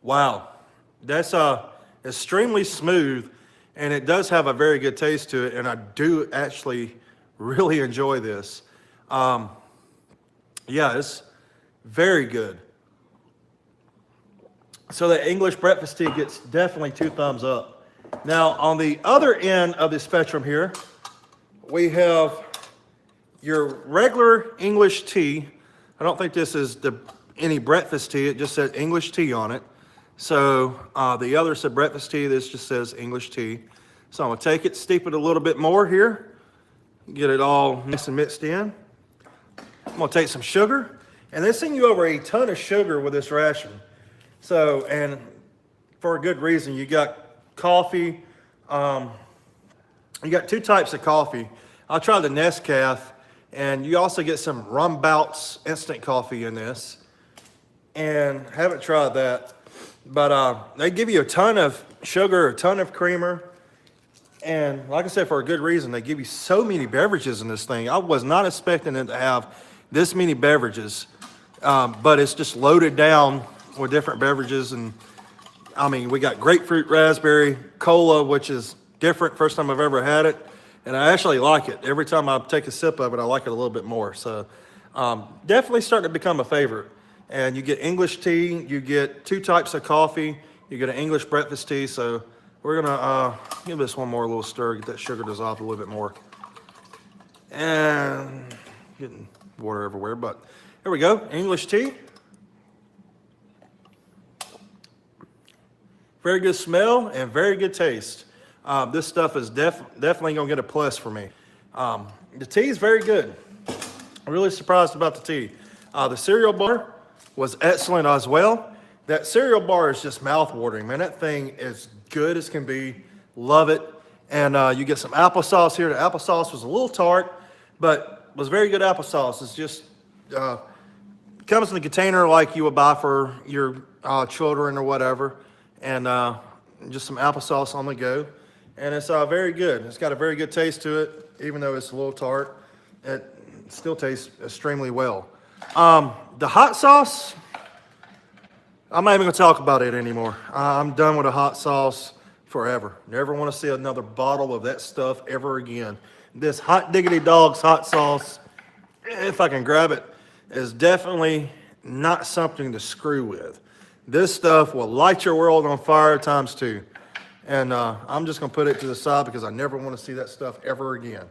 Wow, that's extremely smooth, and it does have a very good taste to it, and I do actually really enjoy this. Yeah, it's very good. So the English breakfast tea gets definitely 2 thumbs up. Now, on the other end of the spectrum here, we have your regular English tea. I don't think this is any breakfast tea. It just said English tea on it. So the other said breakfast tea. This just says English tea. So I'm going to take it, steep it a little bit more here, get it all nice and mixed in. I'm going to take some sugar. And they send you over a ton of sugar with this ration. So, and for a good reason, you got coffee. You got 2 types of coffee. I'll try the Nescafe, and you also get some Rumbouts instant coffee in this. And haven't tried that, but they give you a ton of sugar, a ton of creamer, and like I said, for a good reason. They give you so many beverages in this thing. I was not expecting it to have this many beverages, but it's just loaded down with different beverages. And I mean, we got grapefruit, raspberry, cola, which is different. First time I've ever had it, and I actually like it. Every time I take a sip of it, I like it a little bit more. So definitely starting to become a favorite. And you get English tea, you get 2 types of coffee, you get an English breakfast tea. So we're gonna give this one more little stir, get that sugar dissolved a little bit more. And getting water everywhere, but here we go, English tea. Very good smell and very good taste. This stuff is definitely gonna get a plus for me. The tea is very good. I'm really surprised about the tea. The cereal bar was excellent as well. That cereal bar is just mouth-watering, man. That thing is good as can be. Love it. And you get some applesauce here. The applesauce was a little tart, but was very good applesauce. It's just comes in a container like you would buy for your children or whatever, and just some applesauce on the go. And it's very good. It's got a very good taste to it, even though it's a little tart. It still tastes extremely well. The hot sauce, I'm not even going to talk about it anymore. I'm done with the hot sauce forever. Never want to see another bottle of that stuff ever again. This Hot Diggity Dog's hot sauce, if I can grab it, is definitely not something to screw with. This stuff will light your world on fire times 2. And I'm just going to put it to the side because I never want to see that stuff ever again.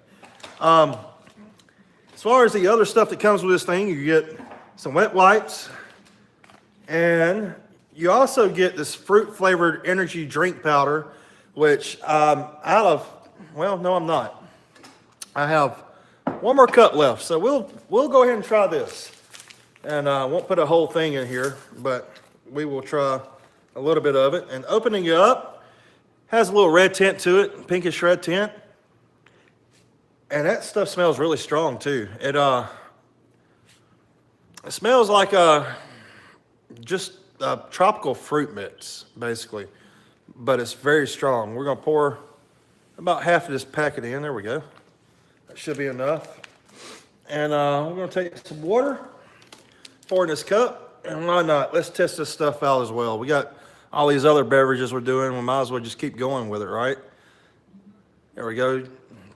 As far as the other stuff that comes with this thing, you get some wet wipes, and you also get this fruit-flavored energy drink powder, which well, no, I'm not. I have one more cup left, so we'll go ahead and try this. And I won't put a whole thing in here, but we will try a little bit of it. And opening it up, has a little red tint to it, pinkish red tint. And that stuff smells really strong too. It smells like just tropical fruit mix, basically. But it's very strong. We're gonna pour about half of this packet in. There we go. That should be enough. And we're gonna take some water, pour in this cup, and why not? Let's test this stuff out as well. We got all these other beverages we're doing. We might as well just keep going with it, right? There we go.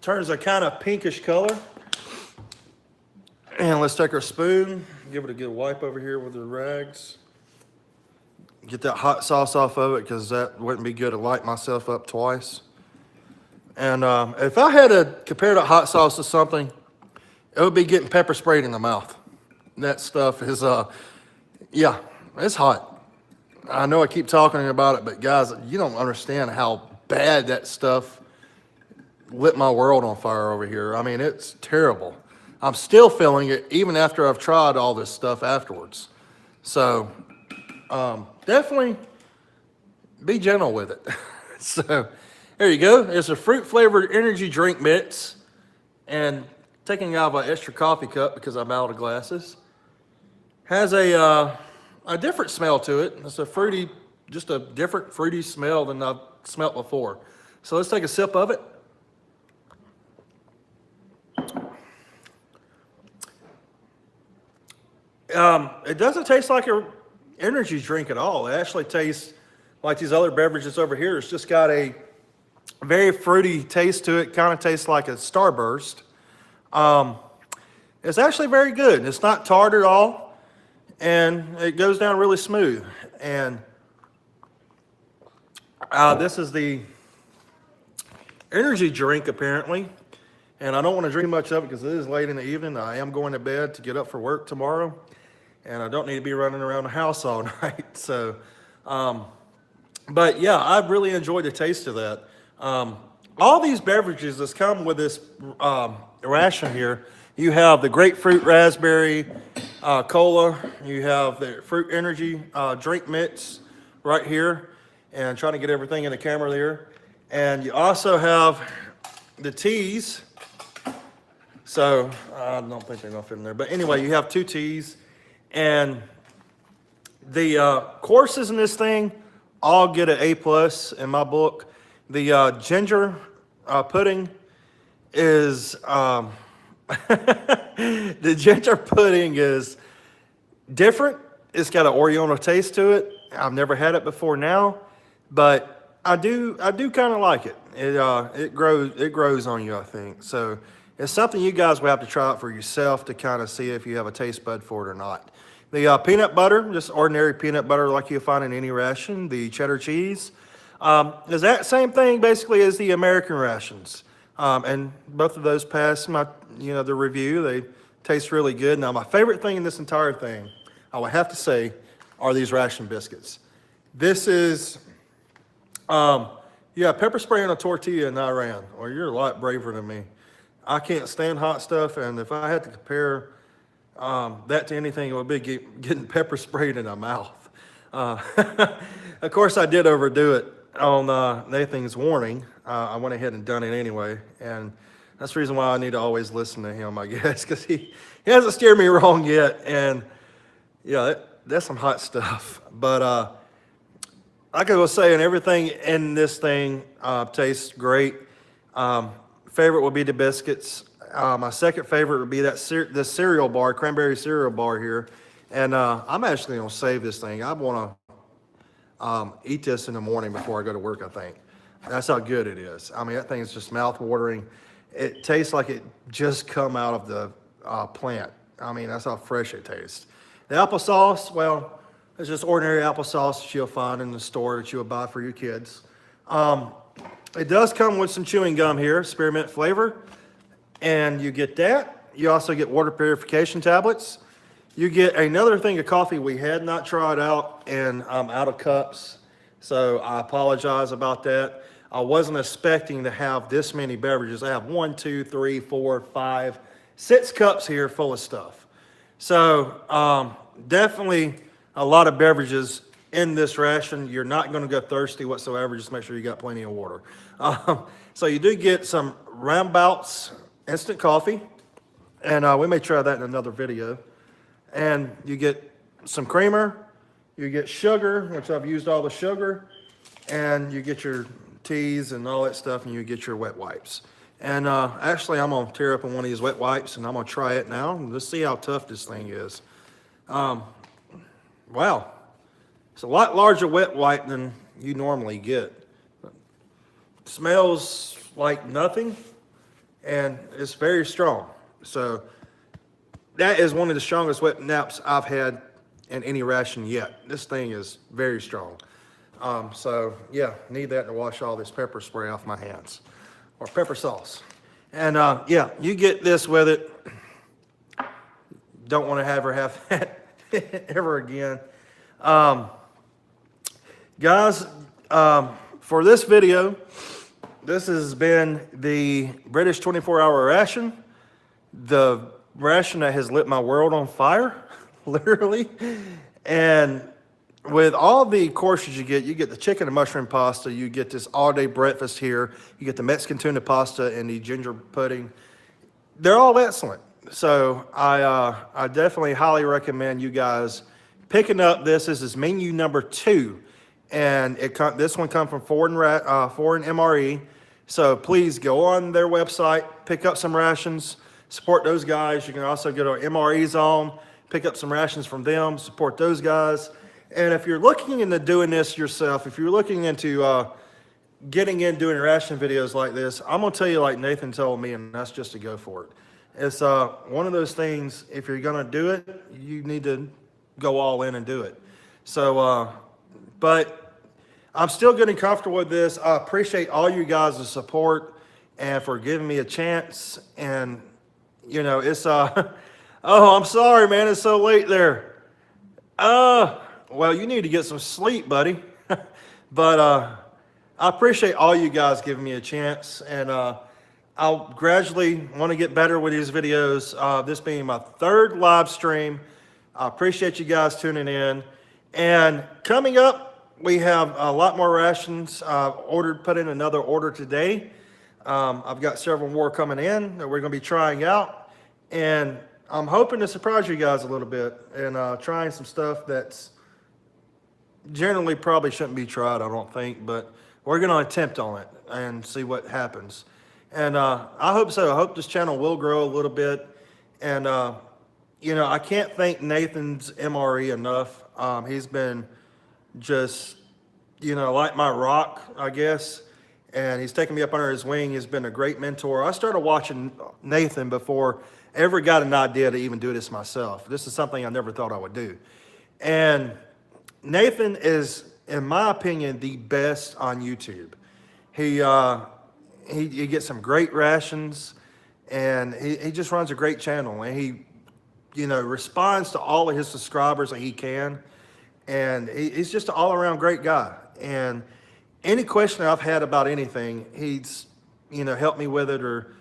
Turns a kind of pinkish color. And let's take our spoon, give it a good wipe over here with the rags. Get that hot sauce off of it, because that wouldn't be good to light myself up twice. And if I had to compare that hot sauce to something, it would be getting pepper sprayed in the mouth. That stuff is, yeah, it's hot. I know I keep talking about it, but guys, you don't understand how bad that stuff lit my world on fire over here. I mean, it's terrible. I'm still feeling it even after I've tried all this stuff afterwards. So definitely be gentle with it. So there you go. It's a fruit flavored energy drink mix, and taking out of an extra coffee cup because I'm out of glasses. Has a different smell to it. It's a fruity, just a different fruity smell than I've smelt before. So let's take a sip of it. It doesn't taste like an energy drink at all. It actually tastes like these other beverages over here. It's just got a very fruity taste to it. Kind of tastes like a Starburst. It's actually very good. It's not tart at all, and it goes down really smooth. And this is the energy drink, apparently. And I don't want to drink much of it because it is late in the evening. I am going to bed to get up for work tomorrow, and I don't need to be running around the house all night. So, but yeah, I've really enjoyed the taste of that. All these beverages that come with this ration here, you have the grapefruit raspberry cola, you have the fruit energy drink mix right here, and trying to get everything in the camera there. And you also have the teas. So I don't think they're gonna fit in there, but anyway, you have 2 teas, and the courses in this thing all get an A+ in my book. The ginger pudding is the ginger pudding is different. It's got an Oriental taste to it. I've never had it before now, but I do kind of like it. It grows on you, I think. So it's something you guys will have to try out for yourself to kind of see if you have a taste bud for it or not. The peanut butter, just ordinary peanut butter like you'll find in any ration. The cheddar cheese is that same thing basically as the American rations. And both of those pass my, the review. They taste really good. Now, my favorite thing in this entire thing, I would have to say, are these ration biscuits. This is, pepper spray on a tortilla in Iran. Well, you're a lot braver than me. I can't stand hot stuff, and if I had to compare that to anything, it would be getting pepper sprayed in the mouth. Of course, I did overdo it on Nathan's warning. I went ahead and done it anyway, and that's the reason why I need to always listen to him, I guess, because he hasn't steered me wrong yet. And yeah, that's some hot stuff. But like I was saying, everything in this thing tastes great. Favorite would be the biscuits. My second favorite would be this cereal bar, cranberry cereal bar here. And I'm actually gonna save this thing. I wanna eat this in the morning before I go to work, I think. That's how good it is. I mean, that thing is just mouth-watering. It tastes like it just come out of the plant. I mean, that's how fresh it tastes. The applesauce, well, it's just ordinary applesauce that you'll find in the store that you'll buy for your kids. It does come with some chewing gum here, spearmint flavor, and you get that. You also get water purification tablets. You get another thing of coffee we had not tried out, and I'm out of cups, so I apologize about that. I wasn't expecting to have this many beverages. I have 1, 2, 3, 4, 5, 6 cups here full of stuff. So definitely a lot of beverages in this ration. You're not going to go thirsty whatsoever. Just make sure you got plenty of water. So you do get some Roundabouts instant coffee, and we may try that in another video. And you get some creamer, you get sugar, which I've used all the sugar, and you get your teas and all that stuff, and you get your wet wipes. And actually, I'm gonna tear up on one of these wet wipes, and I'm gonna try it now. Let's see how tough this thing is. Wow, it's a lot larger wet wipe than you normally get. It smells like nothing, and it's very strong. So that is one of the strongest wet naps I've had in any ration yet. This thing is very strong. So yeah, need that to wash all this pepper spray off my hands, or pepper sauce. And yeah, you get this with it. Don't want to have that ever again. Guys, for this video, this has been the British 24-hour ration, the ration that has lit my world on fire, literally. And with all the courses you get the chicken and mushroom pasta, you get this all-day breakfast here, you get the Mexican tuna pasta and the ginger pudding. They're all excellent. So I definitely highly recommend you guys picking up this. This is menu number 2, and this one comes from Foreign MRE. So please go on their website, pick up some rations, support those guys. You can also go to MRE Zone, pick up some rations from them, support those guys. And if you're looking into doing this yourself, if you're looking into getting in doing ration videos like this, I'm gonna tell you like Nathan told me, and that's just to go for it. It's one of those things, if you're gonna do it, you need to go all in and do it. So, but I'm still getting comfortable with this. I appreciate all you guys' support and for giving me a chance. And, you know, it's, oh, I'm sorry, man, it's so late there. Well, you need to get some sleep, buddy. But I appreciate all you guys giving me a chance, and I'll gradually want to get better with these videos. This being my 3rd live stream. I appreciate you guys tuning in. And coming up, we have a lot more rations. Put in another order today. I've got several more coming in that we're going to be trying out. And I'm hoping to surprise you guys a little bit and trying some stuff that's generally probably shouldn't be tried, I don't think, but we're going to attempt on it and see what happens. And I hope so. I hope this channel will grow a little bit. And, you know, I can't thank Nathan's MRE enough. He's been just, you know, like my rock, I guess. And he's taken me up under his wing. He's been a great mentor. I started watching Nathan before I ever got an idea to even do this myself. This is something I never thought I would do. And Nathan is, in my opinion, the best on YouTube. He gets some great rations, and he just runs a great channel. And he, you know, responds to all of his subscribers that he can. And he's just an all-around great guy. And any question I've had about anything, he's, you know, helped me with it or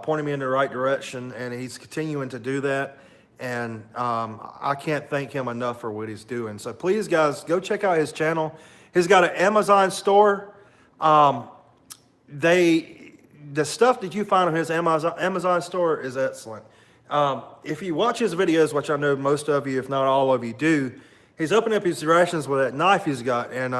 pointed me in the right direction, and he's continuing to do that. And I can't thank him enough for what he's doing. So please, guys, go check out his channel. He's got an Amazon store. The stuff that you find on his Amazon store is excellent. If you watch his videos, which I know most of you, if not all of you, do, he's opening up his rations with that knife he's got. And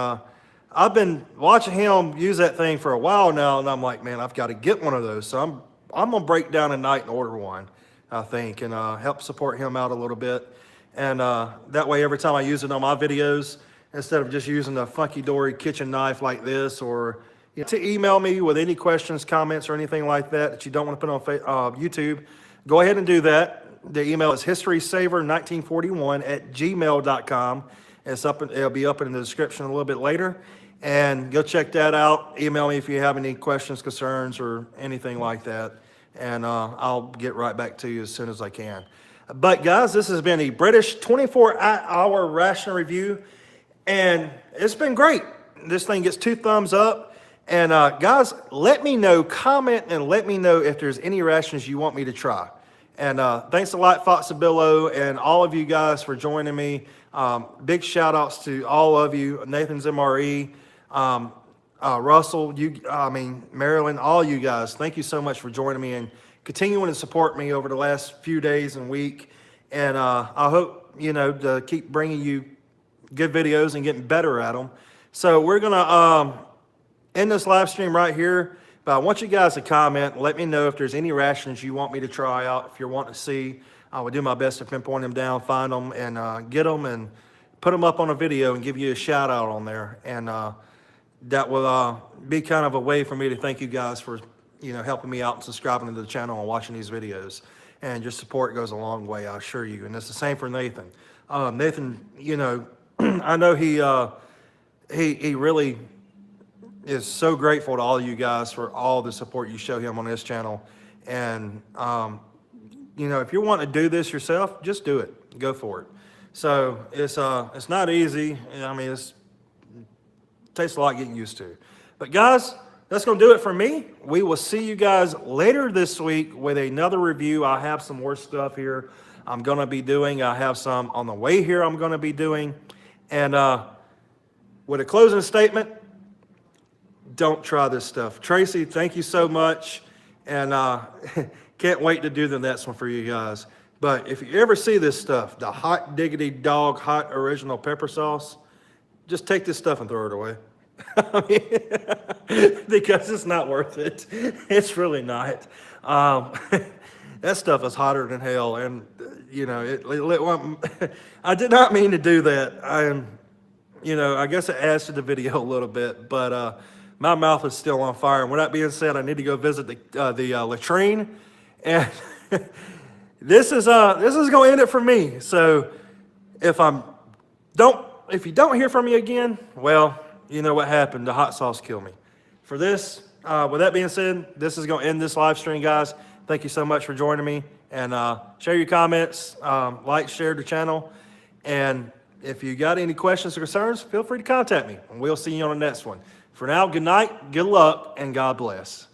I've been watching him use that thing for a while now, and I'm like, man, I've got to get one of those. So I'm gonna break down tonight and order one, I think, and help support him out a little bit. And that way, every time I use it on my videos, instead of just using a funky dory kitchen knife like this, or you know, to email me with any questions, comments, or anything like that you don't want to put on YouTube, go ahead and do that. The email is historysaver1941@gmail.com. It'll be up in the description a little bit later. And go check that out. Email me if you have any questions, concerns, or anything like that. And I'll get right back to you as soon as I can. But guys, this has been a British 24-hour ration review. And it's been great. This thing gets 2 thumbs up. And guys, let me know, comment, and let me know if there's any rations you want me to try. And thanks a lot, Foxabillo, and all of you guys for joining me. Big shout outs to all of you, Nathan's MRE, Russell, Marilyn, all you guys. Thank you so much for joining me and continuing to support me over the last few days and week. And I hope, to keep bringing you good videos and getting better at them. So we're going to end this live stream right here. But I want you guys to comment. Let me know if there's any rations you want me to try out. If you're wanting to see, I will do my best to pinpoint them down, find them, and get them and put them up on a video and give you a shout out on there. And that will be kind of a way for me to thank you guys for helping me out and subscribing to the channel and watching these videos. And your support goes a long way, I assure you. And it's the same for Nathan. Nathan, I know he really is so grateful to all of you guys for all the support you show him on this channel. And, if you want to do this yourself, just do it. Go for it. So it's not easy. It takes a lot getting used to. But guys, that's going to do it for me. We will see you guys later this week with another review. I have some more stuff here I'm going to be doing. I have some on the way here I'm going to be doing. And with a closing statement, don't try this stuff. Tracy, thank you so much. And can't wait to do the next one for you guys. But if you ever see this stuff, the hot diggity dog hot original pepper sauce, just take this stuff and throw it away. Because it's not worth it. It's really not. That stuff is hotter than hell. And, I did not mean to do that. I guess it adds to the video a little bit. But my mouth is still on fire. And with that being said, I need to go visit the latrine. And this is going to end it for me. So if you don't hear from me again, well, you know what happened. The hot sauce killed me. For this, with that being said, this is going to end this live stream, guys. Thank you so much for joining me. And share your comments, like, share the channel. And if you got any questions or concerns, feel free to contact me. And we'll see you on the next one. For now, good night, good luck, and God bless.